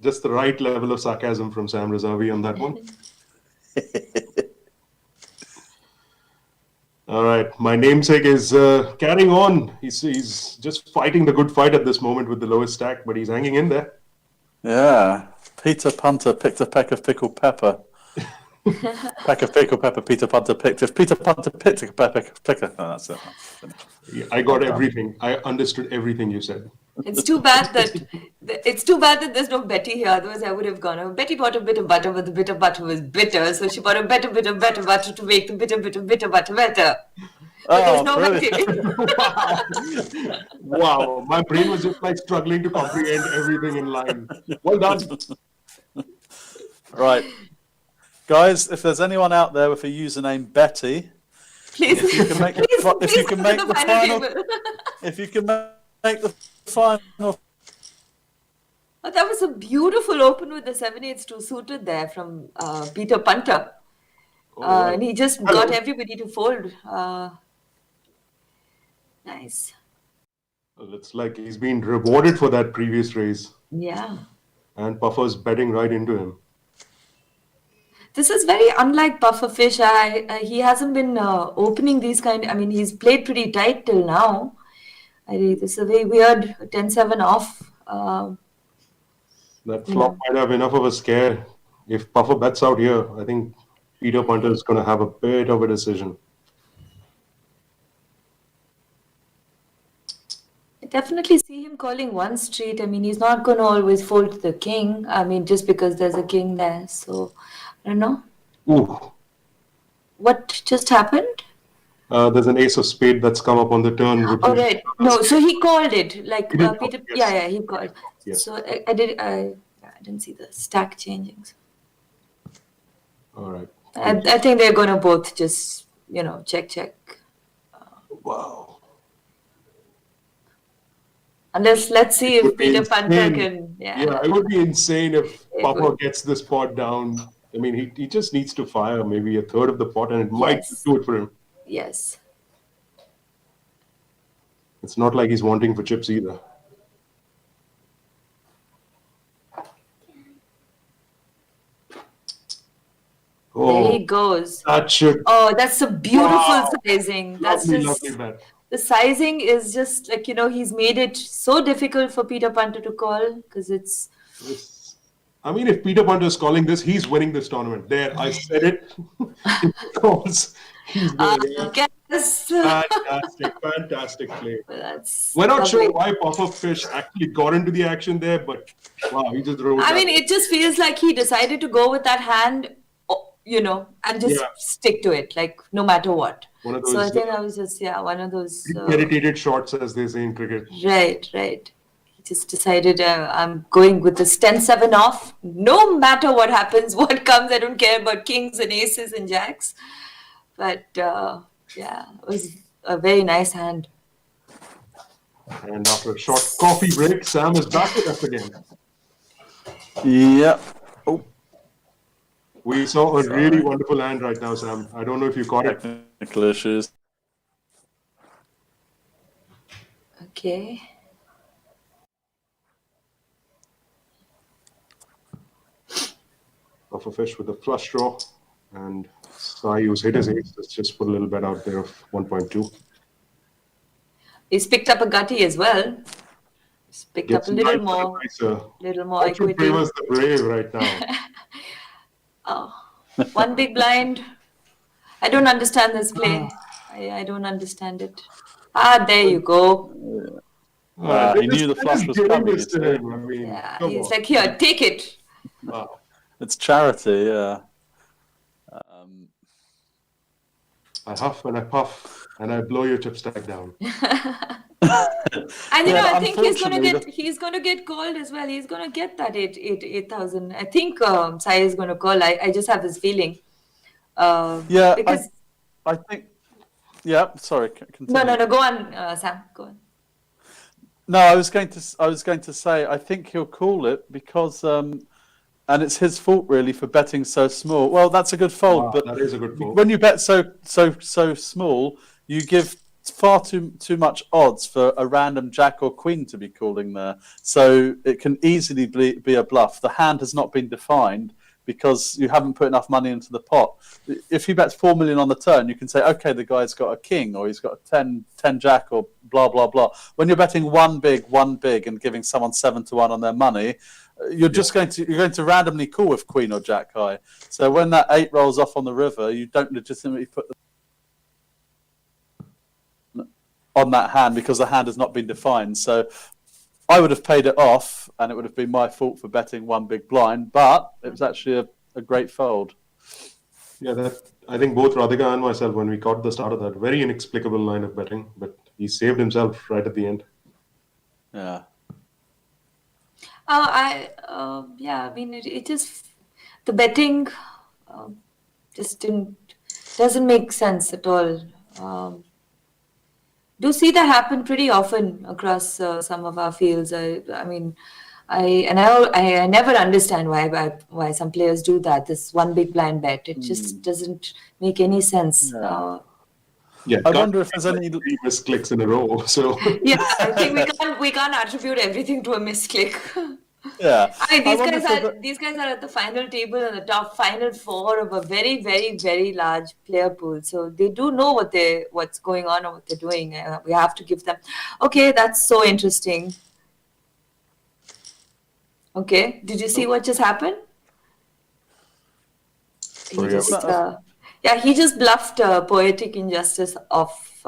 Just the right level of sarcasm from Sam Razavi on that one. All right, my namesake is carrying on. He's just fighting the good fight at this moment with the lowest stack, but he's hanging in there. Yeah. Peter Punter picked a peck of pickled pepper. Peck of pickled pepper. Peter Punter picked. If Peter Punter picked a peck of pepper, oh, that's it. Yeah, I got everything. I understood everything you said. It's too bad that there's no Betty here. Otherwise, I would have gone. Oh, Betty bought a bit of butter, but the bit of butter was bitter, so she bought a better bit of better butter to make the bitter butter better. But there's no Betty. Wow, my brain was just like struggling to comprehend everything in line. Well done. Right, guys. If there's anyone out there with a username Betty, Please, if you can make the final. Oh, that was a beautiful open with the 7-8 too suited there from Peter Punter. And he just got everybody to fold. Nice. Well, it's like he's been rewarded for that previous raise. Yeah. And Puffer's betting right into him. This is very unlike Pufferfish. He hasn't been opening these I mean, he's played pretty tight till now. This is a very weird 10-7 off. That flop might have enough of a scare. If Puffer bets out here, I think Peter Punter is going to have a bit of a decision. I definitely see him calling one street. I mean, he's not going to always fold to the king. I mean, just because there's a king there. So, I don't know. Ooh. What just happened? There's an ace of spade that's come up on the turn. Oh, right. No, so he called it. Like, He did, Peter. yes. Yeah, he called. Yes. So, I didn't see the stack changing. So. All right. I think they're going to both just, check. Wow. Unless, let's see It if would be Peter Punter insane. can. Yeah, it would be insane if It Puffer would. gets this pot down. I mean, he just needs to fire maybe a third of the pot, and it might Yes. do it for him. Yes. It's not like he's wanting for chips either. There he goes. That should. Oh, that's a beautiful Wow. sizing. That's Lovely, just lovely bet. the sizing is just like he's made it so difficult for Peter Punter to call because it's I mean, if Peter Punter is calling this, he's winning this tournament. There, I said it. He calls. He's winning. yes. Fantastic play. That's We're not sure lovely. why Pufferfish actually got into the action there, but wow, he just wrote. I mean, it just feels like he decided to go with that hand, and just stick to it, like no matter what. One of So I those think that was just one of those. meditated shots, as they say in cricket. Right. He just decided I'm going with this 10-7 off. No matter what happens, what comes, I don't care about kings and aces and jacks. But it was a very nice hand. And after a short coffee break, Sam is back with us again. Yep. Oh, We saw a really wonderful hand right now, Sam. I don't know if you caught it. technical issues. Okay. Pufferfish with a flush draw, and Sai, who's hit his ace, let's just put a little bet out there of 1.2. He's picked up a gutty as well. He's picked up a little more Fortune equity. favors the brave right now. Oh, one big blind. I don't understand this play. I don't understand it. There you go. He knew the flush was coming. This to him. I mean, Yeah, come he's on. like, here, take it. Wow. It's charity, yeah. I huff and I puff and I blow your chip stack down. And Yeah, I think unfortunately, he's gonna get called as well. He's gonna get that 8,000. I think Sai is gonna call. I just have this feeling. Yeah, Because I think. Yeah, sorry. Continue. no. Go on, Sam. Go on. No, I was going to say I think he'll call it because and it's his fault really for betting so small. Well, that's a good fold, but that is a good fold. when you bet so small, you give far too much odds for a random jack or queen to be calling there. So it can easily be a bluff. The hand has not been defined because you haven't put enough money into the pot. If he bets 4 million on the turn, you can say, okay, the guy's got a king, or he's got a 10 jack, or blah blah blah. When you're betting one big, and giving someone 7-1 on their money, you're just going to randomly call with queen or jack high. So when that 8 rolls off on the river, you don't legitimately put on that hand because the hand has not been defined. So I would have paid it off, and it would have been my fault for betting one big blind, but it was actually a great fold. Yeah, I think both Radhika and myself, when we caught the start of that, very inexplicable line of betting, but he saved himself right at the end. Yeah. I mean, it just, the betting just doesn't make sense at all. Do see that happen pretty often across some of our fields. I mean, I never understand why some players do that. This one big blind bet, it just doesn't make any sense. Yeah. I wonder if there's any misclicks in a row. So yeah, I think we can't attribute everything to a misclick. Yeah, I mean, these guys are at the final table and the top final 4 of a very, very, very large player pool. So they do know what's going on or what they're doing. We have to give them. Okay, that's so interesting. Okay, did you see what just happened? He just bluffed Poetic Injustice off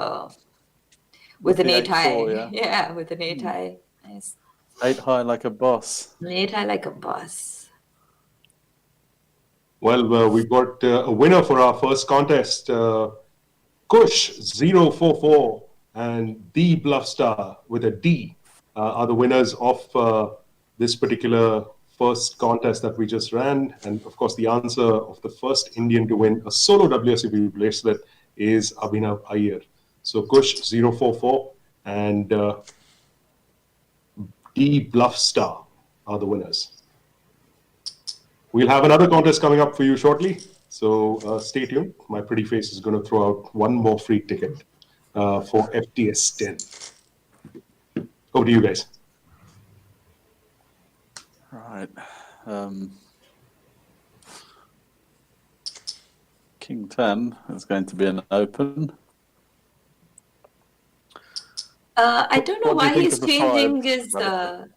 with an 8 high. Yeah, with an 8 high. Nice. 8 high like a boss. 8 high like a boss. Well, we got a winner for our first contest. Kush 044 and the Bluffstar with a D are the winners of this particular first contest that we just ran. And of course, the answer of the first Indian to win a solo WSOP bracelet is Abhinav Iyer. So Kush 044 and the Bluffstar are the winners. We'll have another contest coming up for you shortly. So stay tuned. My pretty face is going to throw out one more free ticket for FTS 10. Over to you guys. Right. King 10 is going to be an open. I don't know why he's changing his. The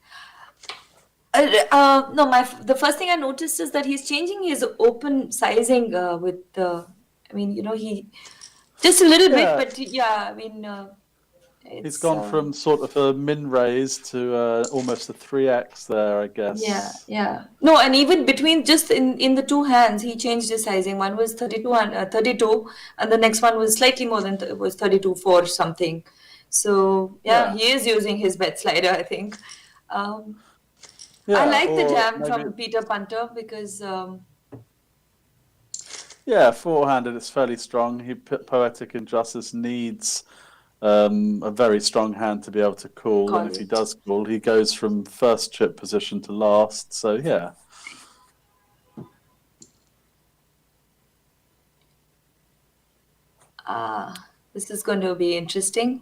first thing I noticed is that he's changing his open sizing with the. I mean, he just a little bit, but yeah, I mean. He's gone from sort of a min raise to almost a 3x there, I guess. Yeah. No, and even between just in the two hands, he changed his sizing. One was 32, and the next one was slightly more than was 32.4 something. So he is using his bet slider, I think. I like the jam from Peter Punter because. Four-handed, it's fairly strong. Poetic Injustice needs a very strong hand to be able to call, and if he does call, he goes from first chip position to last. So this is going to be interesting.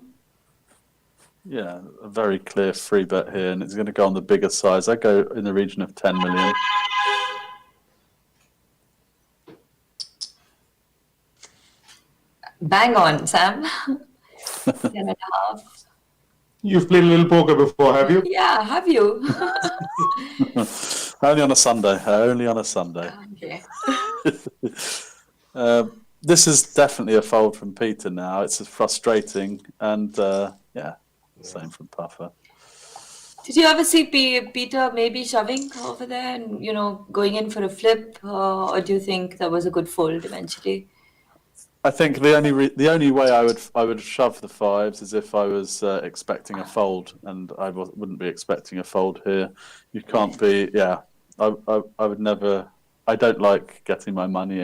Yeah, a very clear free bet here, and it's going to go on the bigger size. I go in the region of 10 million. Bang on, Sam. 10.5. You've played a little poker before, have you? Yeah, have you? Only on a Sunday. Okay. This is definitely a fold from Peter now. It's frustrating, and same from Puffer. Did you ever see Peter maybe shoving over there and going in for a flip, or do you think that was a good fold eventually? I think the only way I would shove the fives is if I was expecting a fold, and I wouldn't be expecting a fold here. You can't be. Yeah, I would never. I don't like getting my money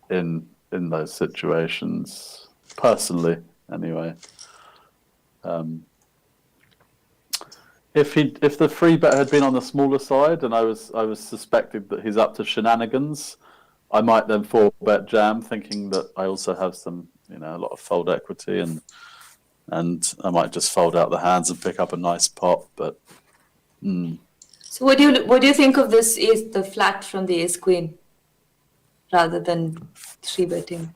in those situations personally. Anyway, if the free bet had been on the smaller side, and I was suspected that he's up to shenanigans, I might then 4-bet jam, thinking that I also have some, a lot of fold equity, and I might just fold out the hands and pick up a nice pot. But So what do you think of this ace, the flat from the ace queen, rather than 3-betting?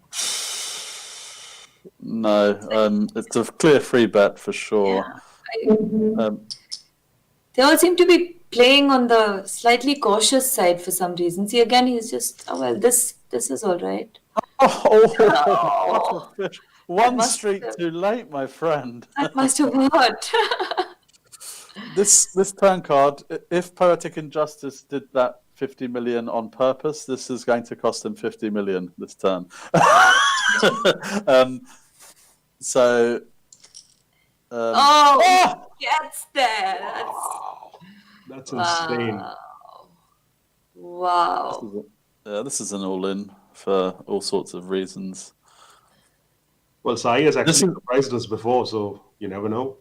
No, it's a clear free bet for sure. They all seem to be playing on the slightly cautious side for some reason. See, again, he's just, oh, well, this is all right. Oh, one must streak have- too late, my friend. That must have worked. This turn card, if Poetic Injustice did that 50 million on purpose, this is going to cost him 50 million this turn. So. He gets there. That's insane. Wow. This is an all-in for all sorts of reasons. Well, Sai has actually surprised us before, so you never know.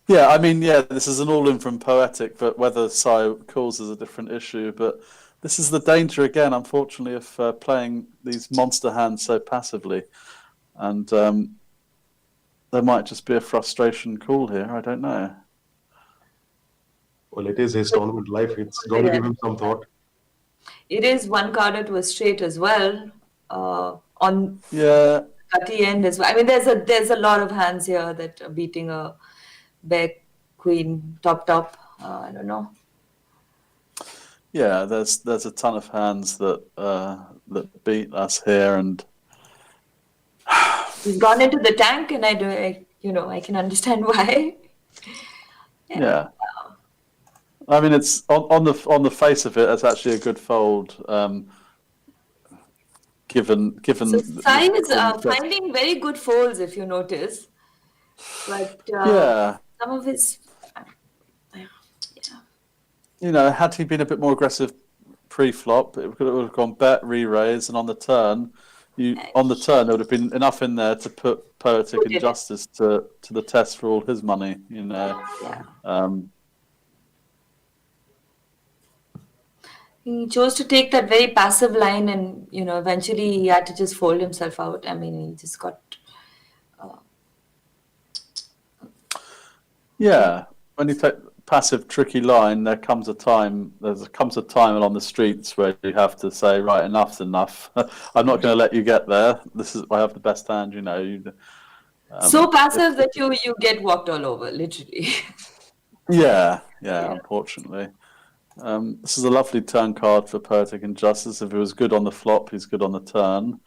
Yeah, I mean, this is an all-in from Poetic, but whether Sai calls is a different issue. But this is the danger, again, unfortunately, of playing these monster hands so passively. And there might just be a frustration call here, I don't know. Well, it is his tournament life. It's got to give him some thought. It is one-carded to a straight as well. On cutty end as well. I mean, there's a lot of hands here that are beating a bear queen top. I don't know. Yeah, there's a ton of hands that beat us here, and he's gone into the tank, and I can understand why. Yeah. I mean, it's on the face of it, it's actually a good fold. Given. So Sai is finding very good folds, if you notice. But some of his, had he been a bit more aggressive pre-flop, it would have gone bet, re-raise, and on the turn, there would have been enough in there to put Poetic Injustice to the test for all his money. He chose to take that very passive line, and eventually he had to just fold himself out. I mean, he just got. When you take passive tricky line, there comes a time along the streets where you have to say, right, enough's enough. I'm not going to let you get there. I have the best hand, so passive that you get walked all over, literally. Unfortunately. This is a lovely turn card for Poetic Injustice. If it was good on the flop, he's good on the turn.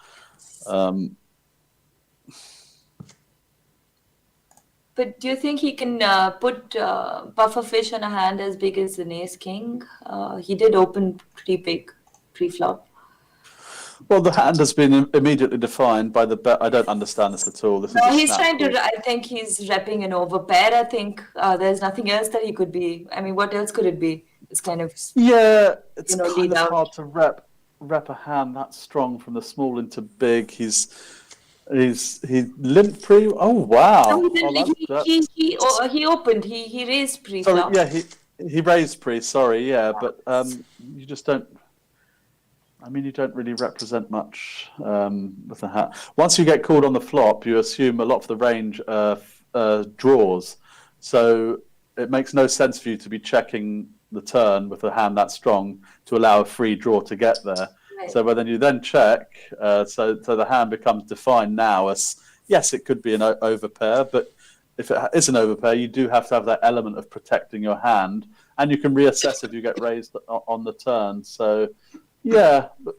But do you think he can put pufferfish on a hand as big as an ace king? He did open pretty big pre-flop. Well, the hand has been immediately defined by the bet. I don't understand this at all. He's trying to. I think he's repping an overpair. I think there's nothing else that he could be. I mean, what else could it be? It's kind of it's kind of hard to rep a hand that strong from the small into big. He limped pre. Oh wow! No, he opened. He raised pre. Sorry, he raised pre. Sorry, but you just don't. I mean, you don't really represent much with the hat. Once you get called on the flop, you assume a lot of the range draws. So it makes no sense for you to be checking the turn with a hand that strong to allow a free draw to get there. Right. So when you then check, so the hand becomes defined now as, yes, it could be an overpair, but if it is an overpair, you do have to have that element of protecting your hand, and you can reassess if you get raised on the turn. So, yeah, but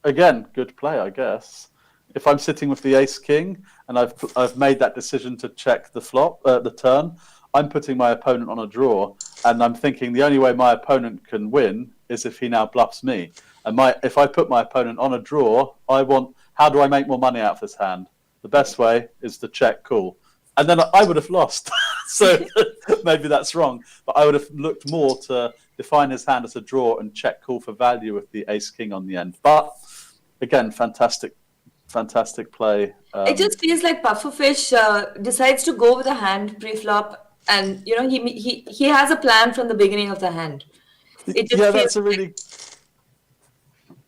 again, good play, I guess. If I'm sitting with the ace king and I've made that decision to check the flop, the turn, I'm putting my opponent on a draw, and I'm thinking the only way my opponent can win is if he now bluffs me. And if I put my opponent on a draw, how do I make more money out of this hand? The best way is to check call. And then I would have lost. So maybe that's wrong. But I would have looked more to define his hand as a draw and check call for value with the ace king on the end. But again, fantastic play. It just feels like Pufferfish decides to go with a hand pre-flop, and he has a plan from the beginning of the hand.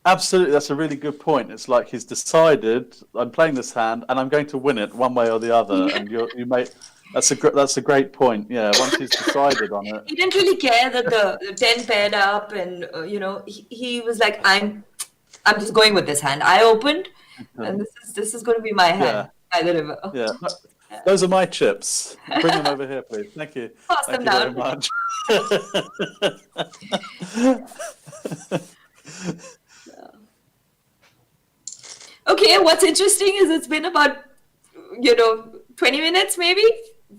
Absolutely, that's a really good point. It's like he's decided, I'm playing this hand and I'm going to win it one way or the other. And That's a great point. Yeah, once he's decided on it. He didn't really care that the 10 paired up, and he was like, I'm just going with this hand. I opened, and this is going to be my hand by the river. Yeah. Those are my chips. Bring them over here, please. Thank you. Pass Thank them you very down. much. Okay, what's interesting is it's been about 20 minutes maybe.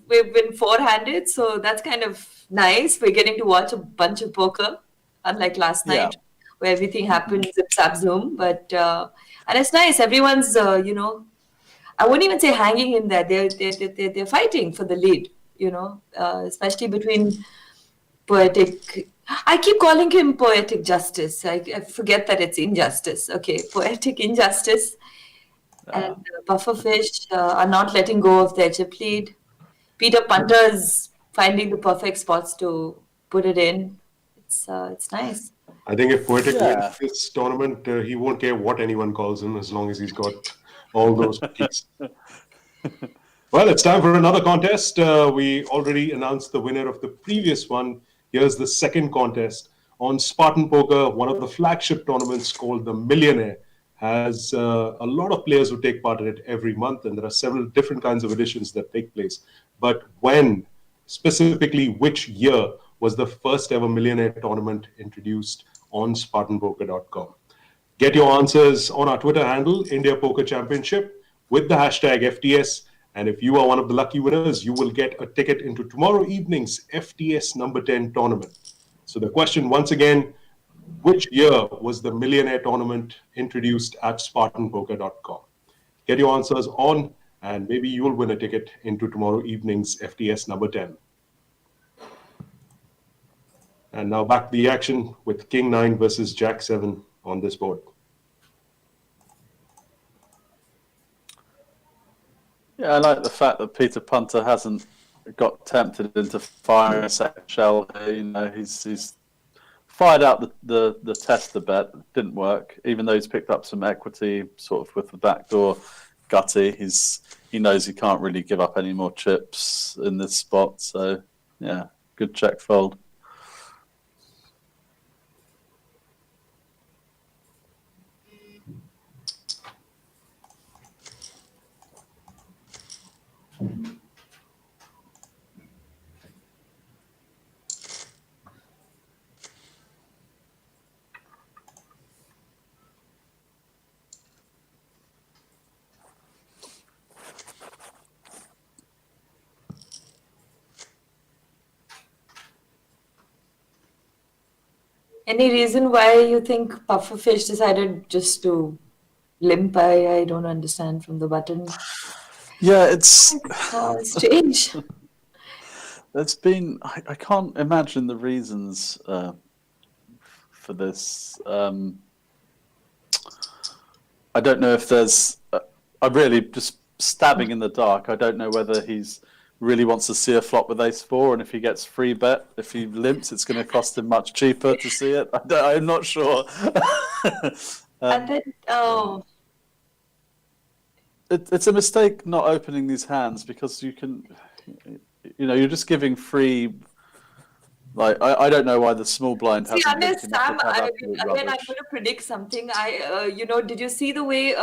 We've been four-handed, so that's kind of nice. We're getting to watch a bunch of poker, unlike last night, where everything happened zip zap zoom. But and it's nice. Everyone's I wouldn't even say hanging in there. They're fighting for the lead. Especially between Poetic. I keep calling him Poetic Justice. I forget that it's Injustice. Okay, Poetic Injustice. And Pufferfish are not letting go of their chip lead. Peter Punter's finding the perfect spots to put it in. It's nice. I think if Poetic wins this tournament, he won't care what anyone calls him as long as he's got all those keys. Well, it's time for another contest. We already announced the winner of the previous one. Here's the second contest. On Spartan Poker, one of the flagship tournaments called the Millionaire has a lot of players who take part in it every month, and there are several different kinds of editions that take place. But when, specifically which year, was the first ever Millionaire tournament introduced on SpartanPoker.com? Get your answers on our Twitter handle, India Poker Championship, with the hashtag FTS. And if you are one of the lucky winners, you will get a ticket into tomorrow evening's FTS number 10 tournament. So the question once again, which year was the Millionaire tournament introduced at SpartanPoker.com? Get your answers on, and maybe you'll win a ticket into tomorrow evening's FTS number 10. And now back to the action with King 9 versus Jack 7 on this board. Yeah, I like the fact that Peter Punter hasn't got tempted into firing a second shell. He's fired out the tester bet. It didn't work, even though he's picked up some equity sort of with the backdoor gutty. He knows he can't really give up any more chips in this spot. So, yeah, good check fold. Any reason why you think Pufferfish decided just to limp? I don't understand from the button. Yeah, it's strange. It's been. I can't imagine the reasons for this. I don't know if there's. I'm really just stabbing in the dark. I don't know whether he's really wants to see a flop with ace-4, and if he gets free bet, if he limps, it's going to cost him much cheaper to see it. I'm not sure. And then, it's a mistake not opening these hands, because you can, you're just giving free. Like, I don't know why the small blind hasn't. See, unless Sam, again, I'm going to predict something. Did you see the way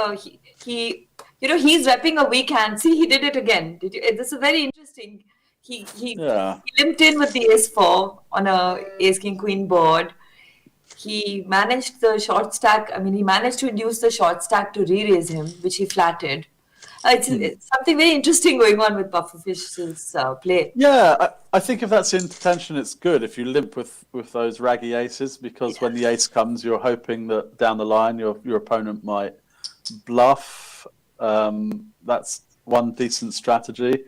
he he's repping a weak hand. See, he did it again. This is very interesting. He limped in with the ace-4 on a ace-king-queen board. He managed the short stack. I mean, he managed to induce the short stack to re-raise him, which he flatted. It's something very interesting going on with Pufferfish's play. Yeah, I think if that's the intention, it's good if you limp with those raggy aces, because when the ace comes, you're hoping that down the line your opponent might bluff. That's one decent strategy.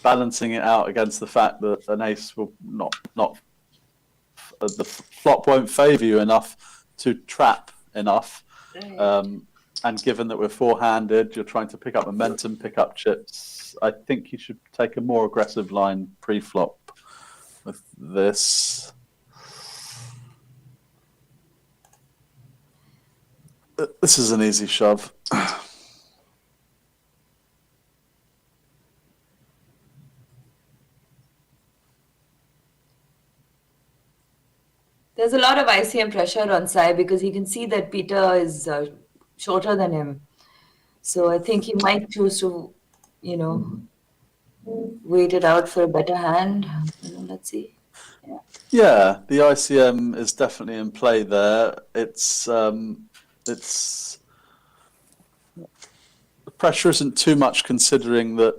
Balancing it out against the fact that an ace will not the flop won't favour you enough to trap enough. And given that we're four-handed, you're trying to pick up momentum, pick up chips. I think you should take a more aggressive line pre-flop with this. This is an easy shove. There's a lot of ICM pressure on Sai because he can see that Peter is shorter than him. So I think he might choose to, wait it out for a better hand. Let's see. Yeah, the ICM is definitely in play there. It's the pressure isn't too much considering that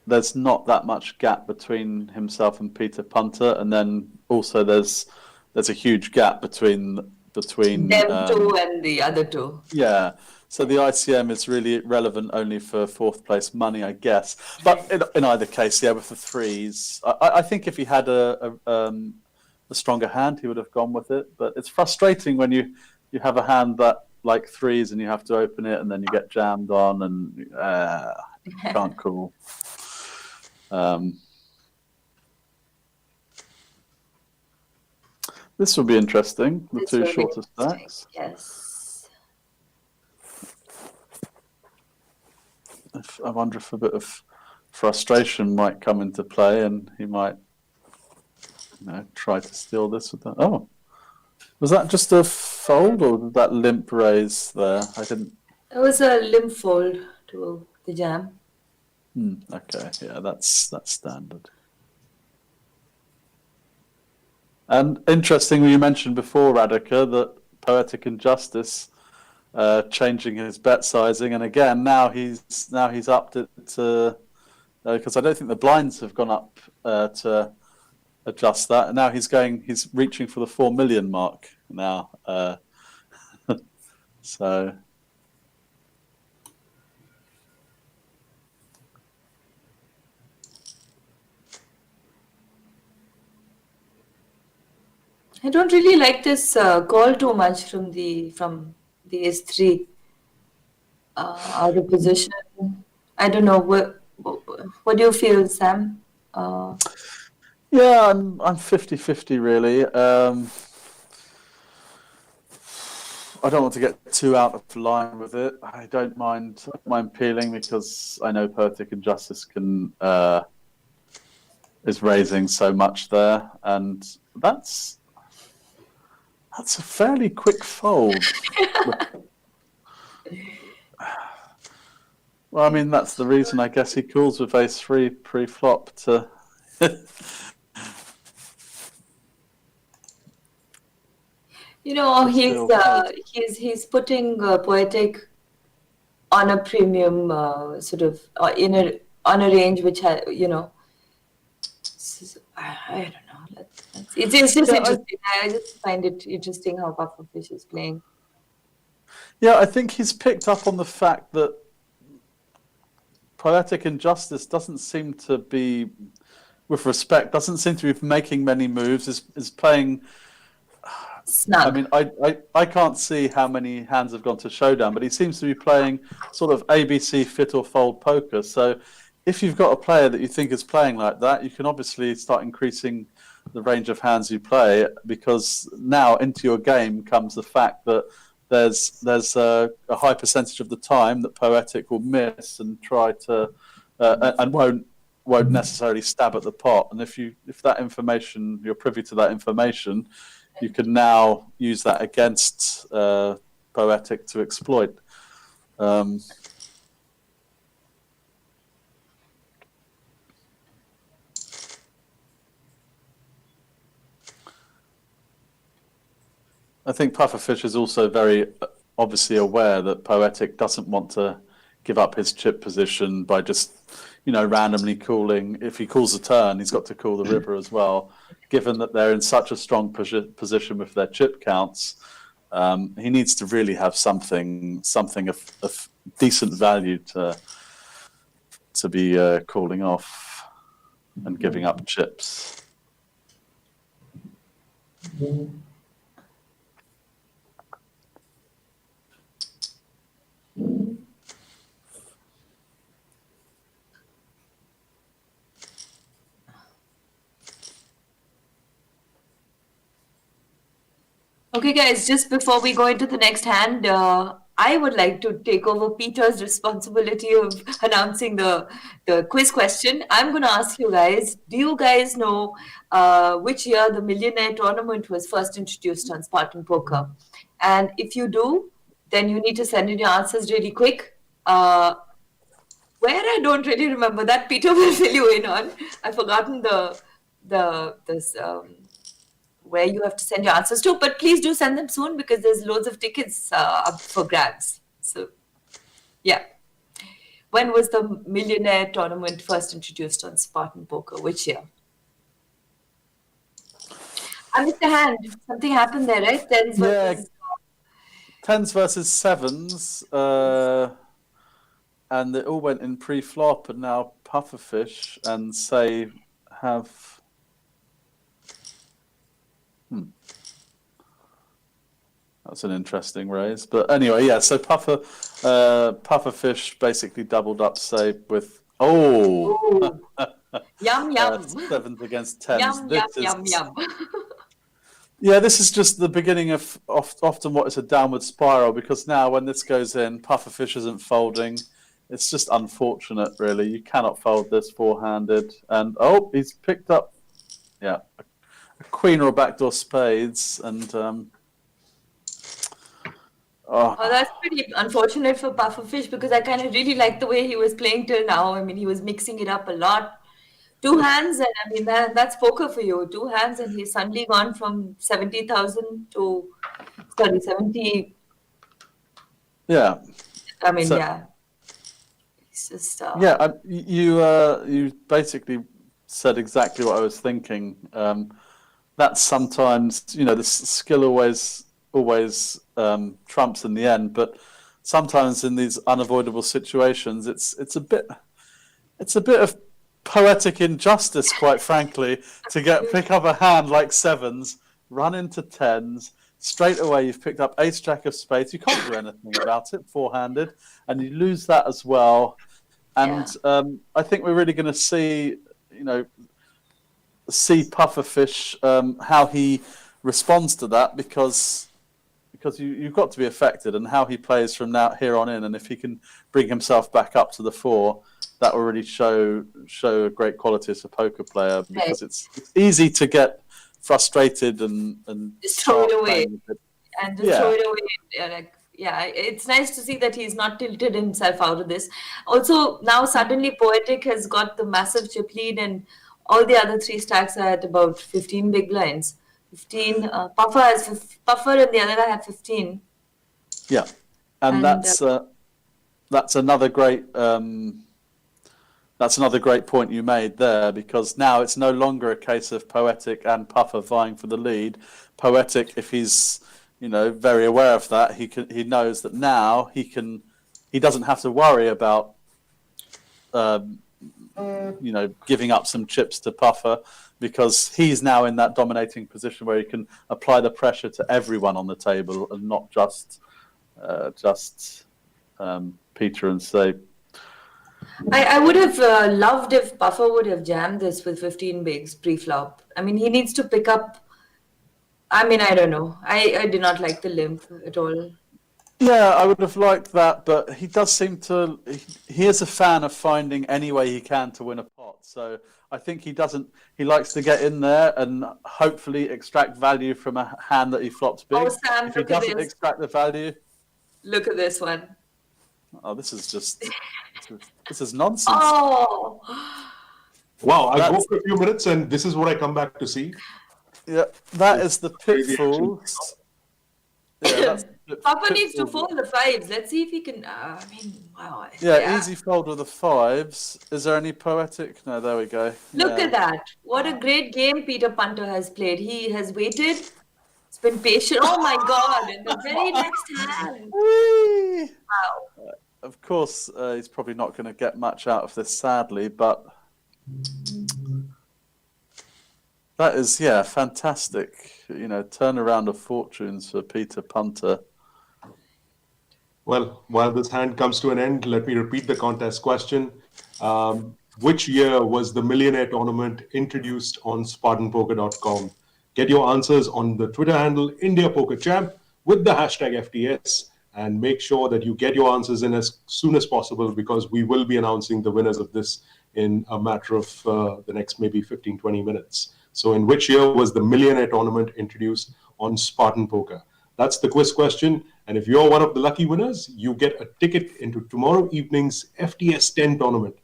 there's not that much gap between himself and Peter Punter, and then also there's a huge gap between them two and the other two. Yeah, so the ICM is really relevant only for fourth place money, I guess. But in either case, yeah, with the threes, I think if he had a stronger hand, he would have gone with it. But it's frustrating when you have a hand that like threes and you have to open it and then you get jammed on and you can't call. This will be interesting. The two shorter stacks. Yes. I wonder if a bit of frustration might come into play, and he might, try to steal this with that. Oh, was that just a fold, or did that limp raise there? I didn't. It was a limp fold to the jam. Okay, yeah, that's standard. And interesting, you mentioned before, Radhika, that Poetic Injustice changing his bet sizing, and again now he's upped it to because I don't think the blinds have gone up to adjust that, and now he's reaching for the 4 million mark now. So. I don't really like this call too much from the S3 out of position. I don't know what do you feel, Sam? Yeah, I'm 50-50 really. I don't want to get too out of line with it. I don't mind peeling because I know Poetic Injustice is raising so much there, and that's a fairly quick fold. Well, I mean, that's the reason I guess he calls with ace-3 pre-flop to. He's putting Poetic on a premium sort of on a range which I don't know. It's just interesting. I just find it interesting how Pufferfish is playing. Yeah, I think he's picked up on the fact that Poetic Injustice doesn't seem to be, with respect, doesn't seem to be making many moves. Is playing snug. I mean, I can't see how many hands have gone to showdown, but he seems to be playing sort of ABC fit or fold poker. So if you've got a player that you think is playing like that, you can obviously start increasing the range of hands you play, because now into your game comes the fact that there's a high percentage of the time that Poetic will miss and try to and won't necessarily stab at the pot. And if that information, you're privy to that information, you can now use that against Poetic to exploit. I think Pufferfish is also very obviously aware that Poetic doesn't want to give up his chip position by just, randomly calling. If he calls a turn, he's got to call the river as well. Given that they're in such a strong position with their chip counts, he needs to really have something of decent value to be calling off and giving up chips. Okay, guys, just before we go into the next hand, I would like to take over Peter's responsibility of announcing the quiz question. I'm going to ask you guys, do you guys know which year the Millionaire Tournament was first introduced on Spartan Poker? And if you do, then you need to send in your answers really quick. Where I don't really remember that, Peter will fill you in on. I've forgotten where you have to send your answers to, but please do send them soon because there's loads of tickets up for grabs. So, yeah. When was the Millionaire Tournament first introduced on Spartan Poker? Which year? Mr. Hand, something happened there, right? Tens versus sevens, and it all went in pre-flop, and now Pufferfish and Say have. That's an interesting raise, but anyway, yeah. So Pufferfish basically doubled up Say with yum yum sevens against tens. Yum. Yeah, this is just the beginning of often what is a downward spiral, because now when this goes in, Pufferfish isn't folding. It's just unfortunate, really. You cannot fold this four-handed. And, he's picked up, a queen or a backdoor spades. And, that's pretty unfortunate for Pufferfish, because I kind of really liked the way he was playing till now. I mean, he was mixing it up a lot. Two hands, and I mean, that's poker for you. Two hands, and he's suddenly gone from 70,000 to 70. Yeah. I mean, yeah. It's just. You basically said exactly what I was thinking. That's sometimes, the skill always trumps in the end, but sometimes in these unavoidable situations, it's a bit of poetic injustice, quite frankly, to pick up a hand like sevens, run into tens, straight away you've picked up ace jack of spades. You can't do anything about it four-handed, and you lose that as well. And I think we're really going to see Pufferfish how he responds to that, because you've got to be affected, and how he plays from here on in, and if he can bring himself back up to the four, that will really show a great quality as a poker player, because it's easy to get frustrated and just throw it away throw it away. It's nice to see that he's not tilted himself out of this. Also, now suddenly Poetic has got the massive chip lead, and all the other three stacks are at about 15 big blinds. 15. Puffer and the other guy have 15. Yeah, and that's another great. That's another great point you made there, because now it's no longer a case of Poetic and Puffer vying for the lead. Poetic, if he's very aware of that, he knows that now he doesn't have to worry about giving up some chips to Puffer, because he's now in that dominating position where he can apply the pressure to everyone on the table and not just Peter and Say. I would have loved if Puffer would have jammed this with 15 bigs pre-flop. I mean, he needs to pick up. I mean, I don't know. I did not like the limp at all. Yeah, I would have liked that, but he does seem to. He is a fan of finding any way he can to win a pot. So I think he likes to get in there and hopefully extract value from a hand that he flops big. Oh, Sam, if he doesn't extract the value. Look at this one. Oh, this is just. This is nonsense. Oh. Wow, I go for a few minutes and this is what I come back to see. Yeah, that is the pitfall. Papa needs to fold the fives. Let's see if he can. Wow. Yeah, easy fold with the fives. Is there any Poetic? No, there we go. Look at that. What a great game Peter Punter has played. He has waited. He's been patient. Oh my God. In the very next hand. Wow. Of course, he's probably not going to get much out of this, sadly, but that is, fantastic. Turnaround of fortunes for Peter Punter. Well, while this hand comes to an end, let me repeat the contest question. Which year was the Millionaire Tournament introduced on SpartanPoker.com? Get your answers on the Twitter handle IndiaPokerChamp with the hashtag FTS. and make sure that you get your answers in as soon as possible, because we will be announcing the winners of this in a matter of the next maybe 15, 20 minutes. So in which year was the Millionaire Tournament introduced on Spartan Poker? That's the quiz question. And if you're one of the lucky winners, you get a ticket into tomorrow evening's FTS 10 tournament.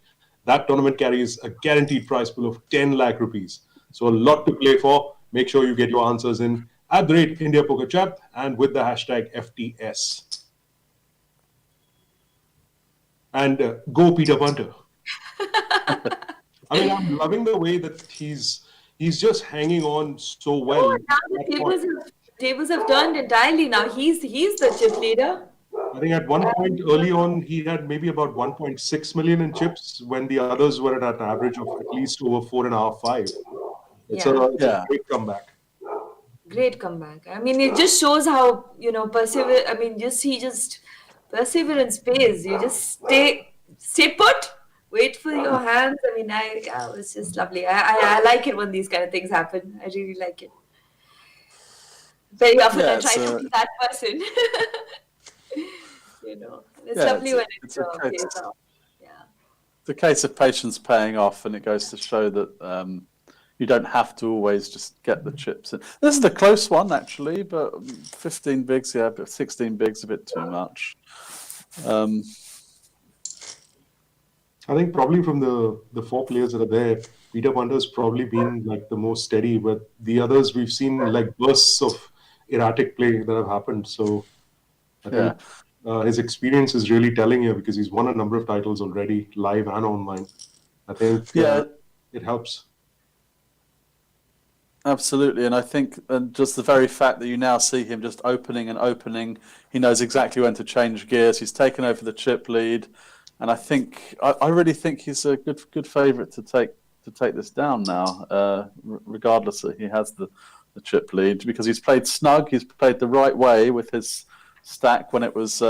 That tournament carries a guaranteed prize pool of 10 lakh rupees. So a lot to play for. Make sure you get your answers in at the rate India Poker Chat and with the hashtag FTS. And go Peter Punter. I mean, I'm loving the way that he's just hanging on so well. Oh, now the tables have turned entirely. Now he's the chip leader. I think at one point early on, he had maybe about 1.6 million in chips when the others were at an average of at least over 4.5, 5. It's a great comeback. Great comeback. I mean, it just shows how, persevere. I mean, perseverance pays. You just stay put, wait for your hands. I mean, it was just lovely. I like it when these kind of things happen. I really like it. Very often I try to be that person. It's lovely when it pays off. Yeah. It's a case of patience paying off, and it goes to show that you don't have to always just get the chips in. This is a close one, actually, but 15 bigs, but 16 bigs a bit too much. I think probably from the 4 players that are there, Peter Punter's probably been like the most steady, but the others we've seen like bursts of erratic play that have happened. So I think his experience is really telling here, because he's won a number of titles already, live and online. I think it helps. Absolutely, and I think just the very fact that you now see him just opening and opening, he knows exactly when to change gears. He's taken over the chip lead, and I really think he's a good favourite to take this down now, regardless that he has the chip lead, because he's played snug. He's played the right way with his stack when it was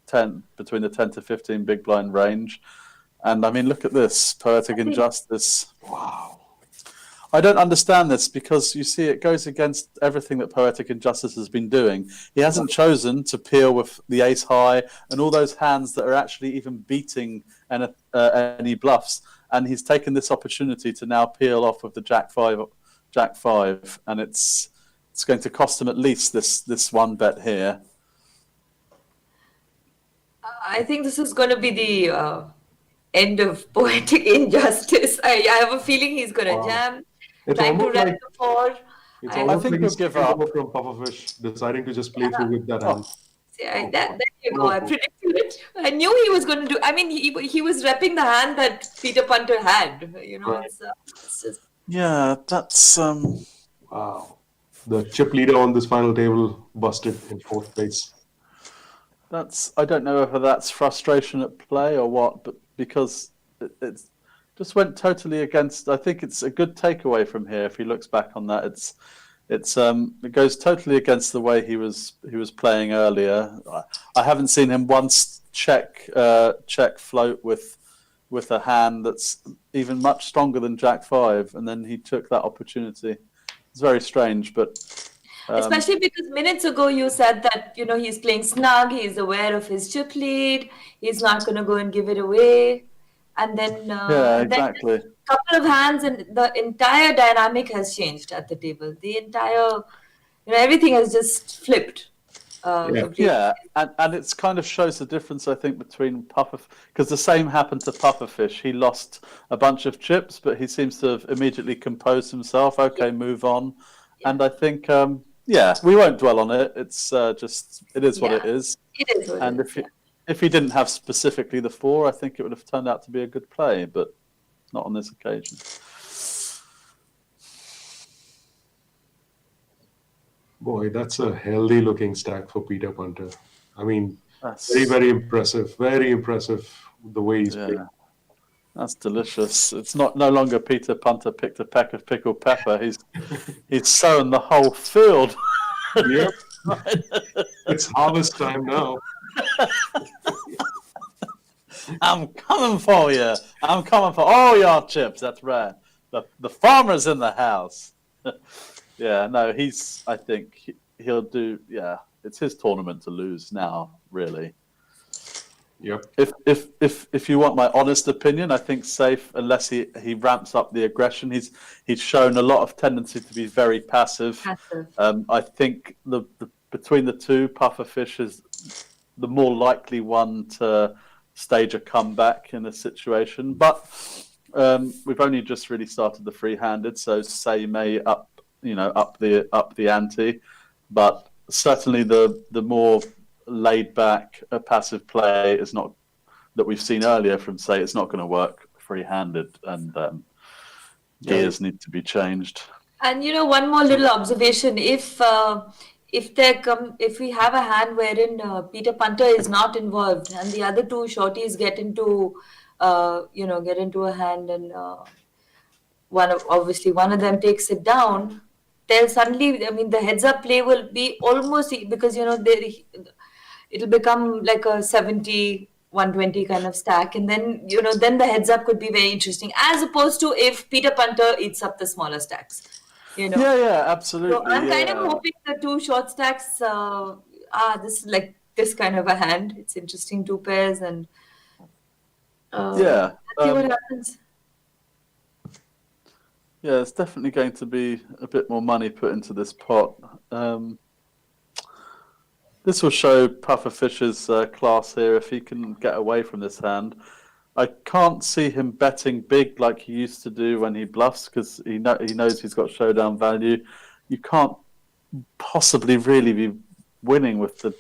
10 between the 10 to 15 big blind range, and I mean, look at this Poetic Injustice. Wow. I don't understand this, because you see it goes against everything that Poetic Injustice has been doing. He hasn't chosen to peel with the ace high and all those hands that are actually even beating any bluffs. And he's taken this opportunity to now peel off with the Jack 5, and it's going to cost him at least this one bet here. I think this is going to be the end of Poetic Injustice. I have a feeling he's going to jam. It's trying to almost rep like the 4. it's almost like he's give up from Pufferfish, deciding to just play through with that hand. There you go. I predicted it. I knew he was going to do. I mean, he was repping the hand that Peter Punter had. It's just. Yeah, that's Wow. The chip leader on this final table busted in 4th place. I don't know whether that's frustration at play or what, but because it's just went totally against. I think it's a good takeaway from here. If he looks back on that, it goes totally against the way he was playing earlier. I haven't seen him once check float with a hand that's even much stronger than Jack 5, and then he took that opportunity. It's very strange, but especially because minutes ago you said that he's playing snug, he's aware of his chip lead, he's not going to go and give it away, and then exactly. Then a couple of hands and the entire dynamic has changed at the table. The entire everything has just flipped. And it kind of shows the difference, I think, between Pufferfish, because the same happened to Pufferfish. He lost a bunch of chips, but he seems to have immediately composed himself. Okay, move on. Yeah. And I think, we won't dwell on it. It's it is what it is. It is what it is. If he didn't have specifically the 4, I think it would have turned out to be a good play, but not on this occasion. Boy, that's a healthy looking stack for Peter Punter. I mean, very, very impressive. Very impressive the way he's playing. That's delicious. It's no longer Peter Punter picked a peck of pickled pepper. He's sown the whole field. Yep. It's harvest time now. I'm coming for you. I'm coming for all your chips. That's right. The farmer's in the house. I think he'll do. Yeah, it's his tournament to lose now, really. Yep. If you want my honest opinion, I think safe unless he ramps up the aggression. He's shown a lot of tendency to be very passive. I think the between the two, Pufferfish is the more likely one to stage a comeback in a situation. But we've only just really started the free-handed, so Say may up the ante. But certainly the more laid back, passive play is not that we've seen earlier from Say. It's not going to work free-handed, and gears need to be changed. And one more little observation: if we have a hand wherein Peter Punter is not involved and the other two shorties get into a hand, and one of them takes it down, then suddenly, the heads-up play will be almost, because it'll become like a 70-120 kind of stack, and then then the heads-up could be very interesting, as opposed to if Peter Punter eats up the smaller stacks. Yeah, absolutely. So I'm kind of hoping the two short stacks this is like this kind of a hand. It's interesting, two pairs, and let's see what happens. Yeah, it's definitely going to be a bit more money put into this pot. This will show Pufferfish's class here if he can get away from this hand. I can't see him betting big like he used to do when he bluffs, because he knows he's got showdown value. You can't possibly really be winning with the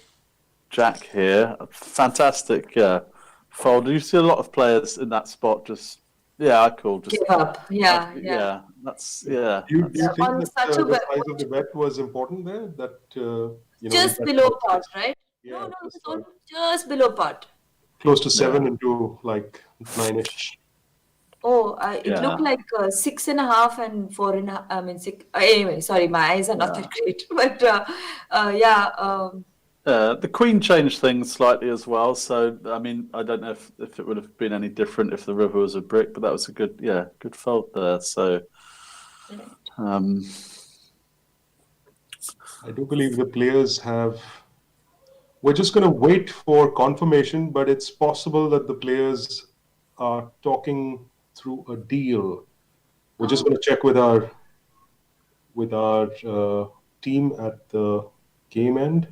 jack here. Fantastic fold. You see a lot of players in that spot just I call just give up. Yeah. That's Do you think that the size of the bet was important there? That just below pot, right? Yeah, No, it's just below pot. Close to 7 into like 9-ish. Oh, it looked like 6.5 and 4.5. 6. Anyway, sorry, my eyes are not that great, but the queen changed things slightly as well. So I don't know if it would have been any different if the river was a brick, but that was a good fold there. So. I do believe the players have. We're just going to wait for confirmation, but it's possible that the players are talking through a deal. We're just going to check with our team at the game end.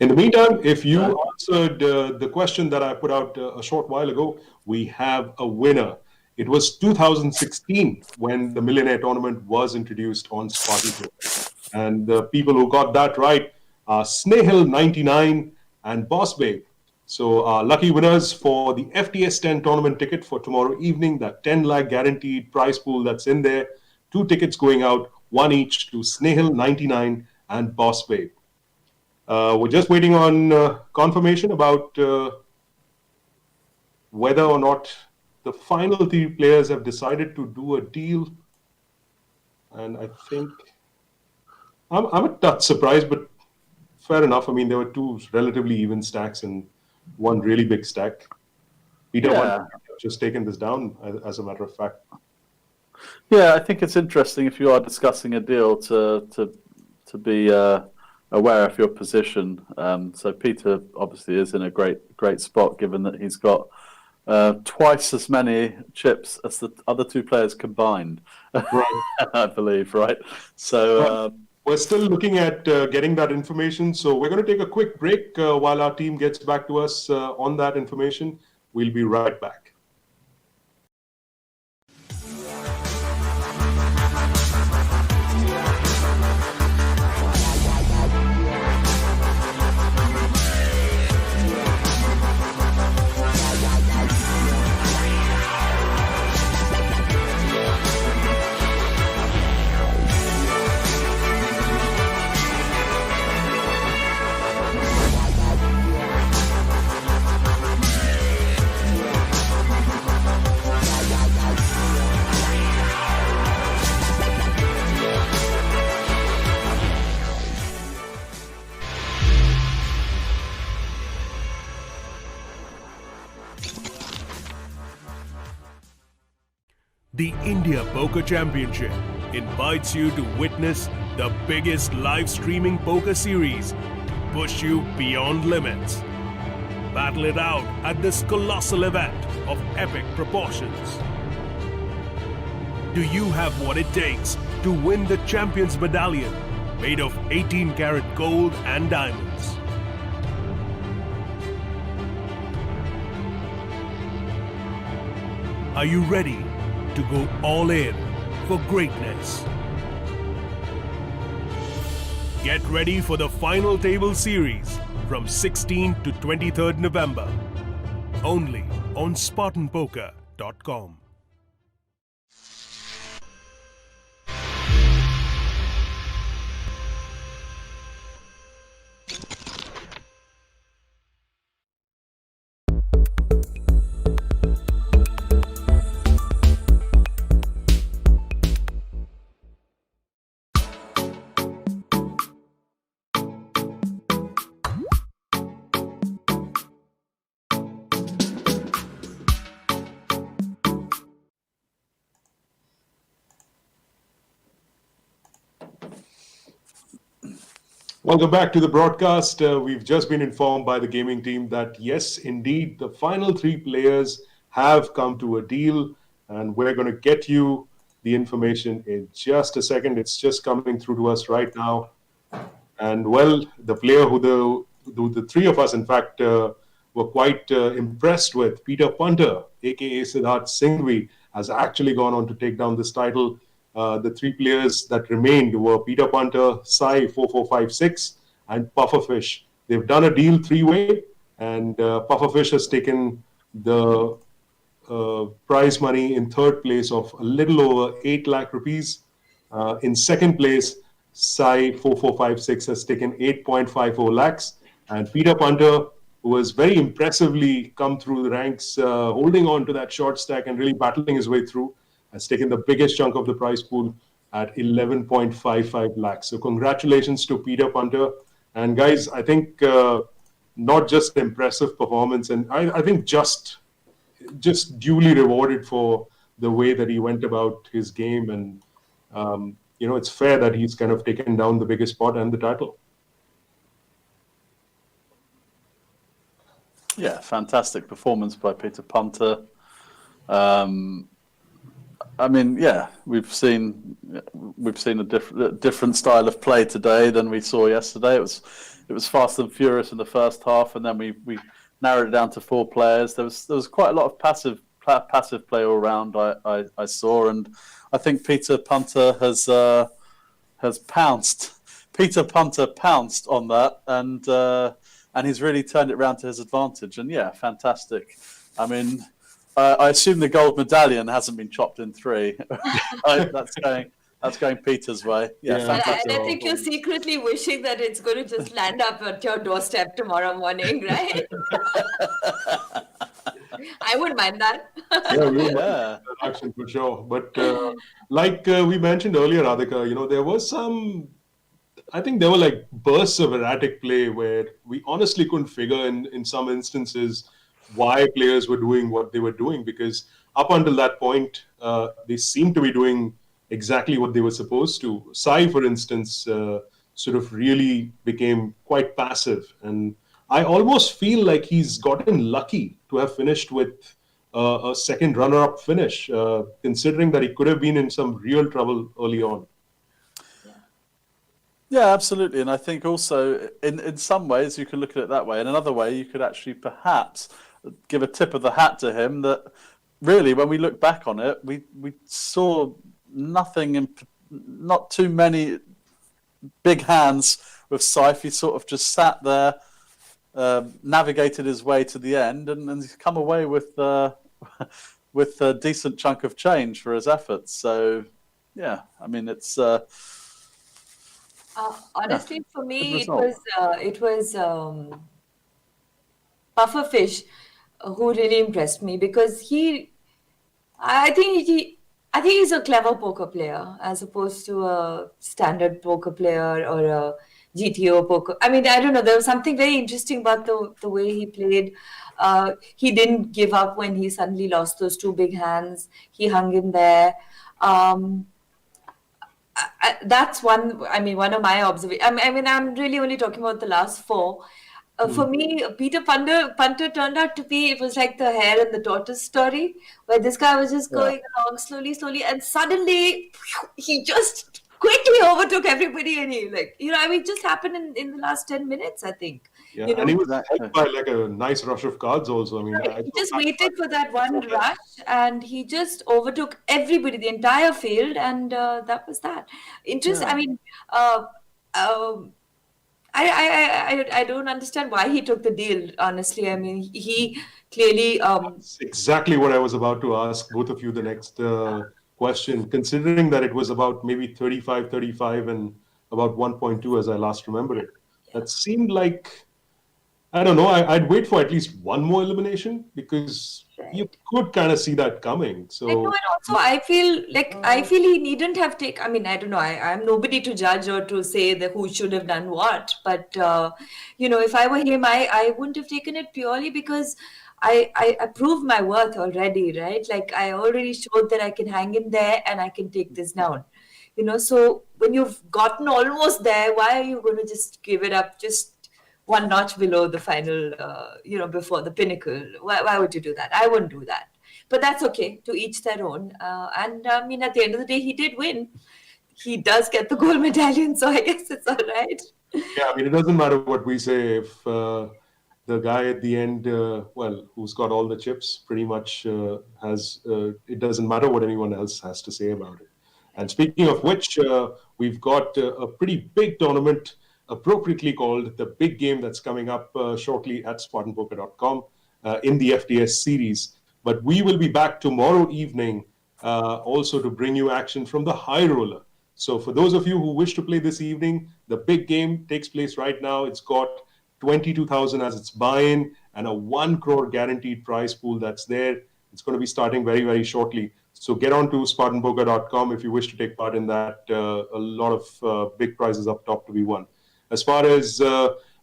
In the meantime, if you answered the question that I put out a short while ago, we have a winner. It was 2016 when the Millionaire Tournament was introduced on Spartan. And the people who got that right are Snehil99 and Boss Babe. So lucky winners for the FTS 10 tournament ticket for tomorrow evening, that 10 lakh guaranteed prize pool that's in there. 2 tickets going out, 1 each to Snehil99 and Boss Babe. We're just waiting on confirmation about whether or not the final 3 players have decided to do a deal. And I think I'm a touch surprised, but fair enough. There were 2 relatively even stacks and 1 really big stack. Peter just taken this down, as a matter of fact. Yeah, I think it's interesting if you are discussing a deal to be aware of your position. So Peter obviously is in a great spot, given that he's got twice as many chips as the other 2 players combined. Right. I believe, right? So. We're still looking at getting that information, so we're going to take a quick break while our team gets back to us on that information. We'll be right back. The India Poker Championship invites you to witness the biggest live streaming poker series, push you beyond limits. Battle it out at this colossal event of epic proportions. Do you have what it takes to win the Champions Medallion made of 18-karat gold and diamonds? Are you ready to go all in for greatness? Get ready for the Final Table Series from 16th to 23rd November. Only on SpartanPoker.com. Welcome back to the broadcast. We've just been informed by the gaming team that yes, indeed, the final 3 players have come to a deal, and we're going to get you the information in just a second. It's just coming through to us right now. And well, the player who the 3 of us, in fact, were quite impressed with, Peter Punter, aka Siddharth Singhvi, has actually gone on to take down this title. The 3 players that remained were Peter Punter, Sai 4456, and Pufferfish. They've done a deal 3-way, and Pufferfish has taken the prize money in 3rd place of a little over 8 lakh rupees. In 2nd place, Sai 4456 has taken 8.54 lakhs, and Peter Punter, who has very impressively come through the ranks, holding on to that short stack and really battling his way through, has taken the biggest chunk of the prize pool at 11.55 lakhs. So congratulations to Peter Punter. And guys, I think not just impressive performance, and I think just duly rewarded for the way that he went about his game. And, it's fair that he's kind of taken down the biggest spot and the title. Yeah, fantastic performance by Peter Punter. I mean, yeah, we've seen a different style of play today than we saw yesterday. It was fast and furious in the first half, and then we narrowed it down to 4 players. There was quite a lot of passive play all around. I saw, and I think Peter Punter has pounced. Peter Punter pounced on that, and he's really turned it around to his advantage. And yeah, fantastic. I mean, I assume the gold medallion hasn't been chopped in 3. That's going Peter's way. Yeah, fantastic. And I think you're secretly wishing that it's going to just land up at your doorstep tomorrow morning, right? I wouldn't mind that. Yeah, action for sure. But like we mentioned earlier, Radhika, there was I think there were like bursts of erratic play where we honestly couldn't figure in some instances why players were doing what they were doing, because up until that point, they seemed to be doing exactly what they were supposed to. Sai, for instance, sort of really became quite passive. And I almost feel like he's gotten lucky to have finished with a second runner-up finish, considering that he could have been in some real trouble early on. Yeah, absolutely. And I think also in some ways you can look at it that way. In another way, you could actually perhaps give a tip of the hat to him that really, when we look back on it, we saw nothing, not too many big hands with Saif. He sort of just sat there, navigated his way to the end, and he's come away with a decent chunk of change for his efforts. So, yeah, I mean, it's... honestly, for me, it was Pufferfish who really impressed me, because I think he's a clever poker player as opposed to a standard poker player or a GTO poker. I mean, I don't know. There was something very interesting about the way he played. He didn't give up when he suddenly lost those 2 big hands. He hung in there. that's one. I mean, one of my observations. I mean, I'm really only talking about the last four. For me, Peter Punter turned out to be, it was like the hare and the tortoise story, where this guy was just going along slowly, and suddenly he just quickly overtook everybody, and he it just happened in the last 10 minutes, I think. Yeah, You know? and he was helped by like a nice rush of cards also. I mean, Right. I He thought just that waited for that one rush, and he just overtook everybody, the entire field, and that was that. I mean, uh, um, I don't understand why he took the deal. Honestly, I mean, he clearly that's exactly what I was about to ask both of you the next question, considering that it was about maybe 35 and about 1.2 as I last remember it. That seemed like, I don't know, I'd wait for at least one more elimination because you right. could kind of see that coming. I know, So, and also I feel he needn't have taken. I mean, I don't know. I'm nobody to judge or to say that who should have done what. But if I were him, I wouldn't have taken it purely because I proved my worth already, right? Like I already showed that I can hang in there and I can take this down. So when you've gotten almost there, why are you going to just give it up just one notch below the final? Before the pinnacle. Why would you do that? I wouldn't do that. But that's okay, to each their own. And I mean, at the end of the day, he did win. He does get the gold medallion, so I guess it's all right. yeah, I mean, it doesn't matter what we say if the guy at the end, who's got all the chips, pretty much it doesn't matter what anyone else has to say about it. And speaking of which, we've got a pretty big tournament, appropriately called the Big Game, that's coming up shortly at SpartanPoker.com in the FTS series. But we will be back tomorrow evening also to bring you action from the High Roller. So for those of you who wish to play this evening, the Big Game takes place right now. It's got 22,000 as its buy-in and a 1 crore guaranteed prize pool that's there. It's going to be starting very, very shortly. So get on to SpartanPoker.com if you wish to take part in that. A lot of big prizes up top to be won. As far as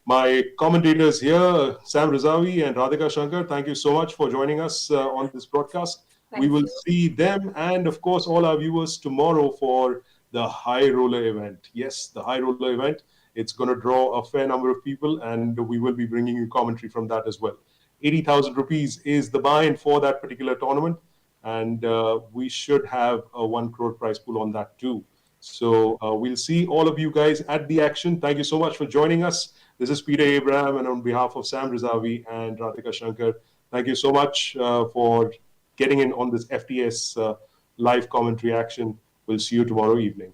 my commentators here, Sam Razavi and Radhika Shankar, thank you so much for joining us on this broadcast. We will see them and, of course, all our viewers tomorrow for the High Roller event. Yes, the High Roller event. It's going to draw a fair number of people, and we will be bringing you commentary from that as well. 80,000 rupees is the buy-in for that particular tournament, and we should have a 1 crore prize pool on that too. So we'll see all of you guys at the action. Thank you so much for joining us. This is Peter Abraham, and on behalf of Sam Razavi and Radhika Shankar, thank you so much for getting in on this FTS live commentary action. We'll see you tomorrow evening.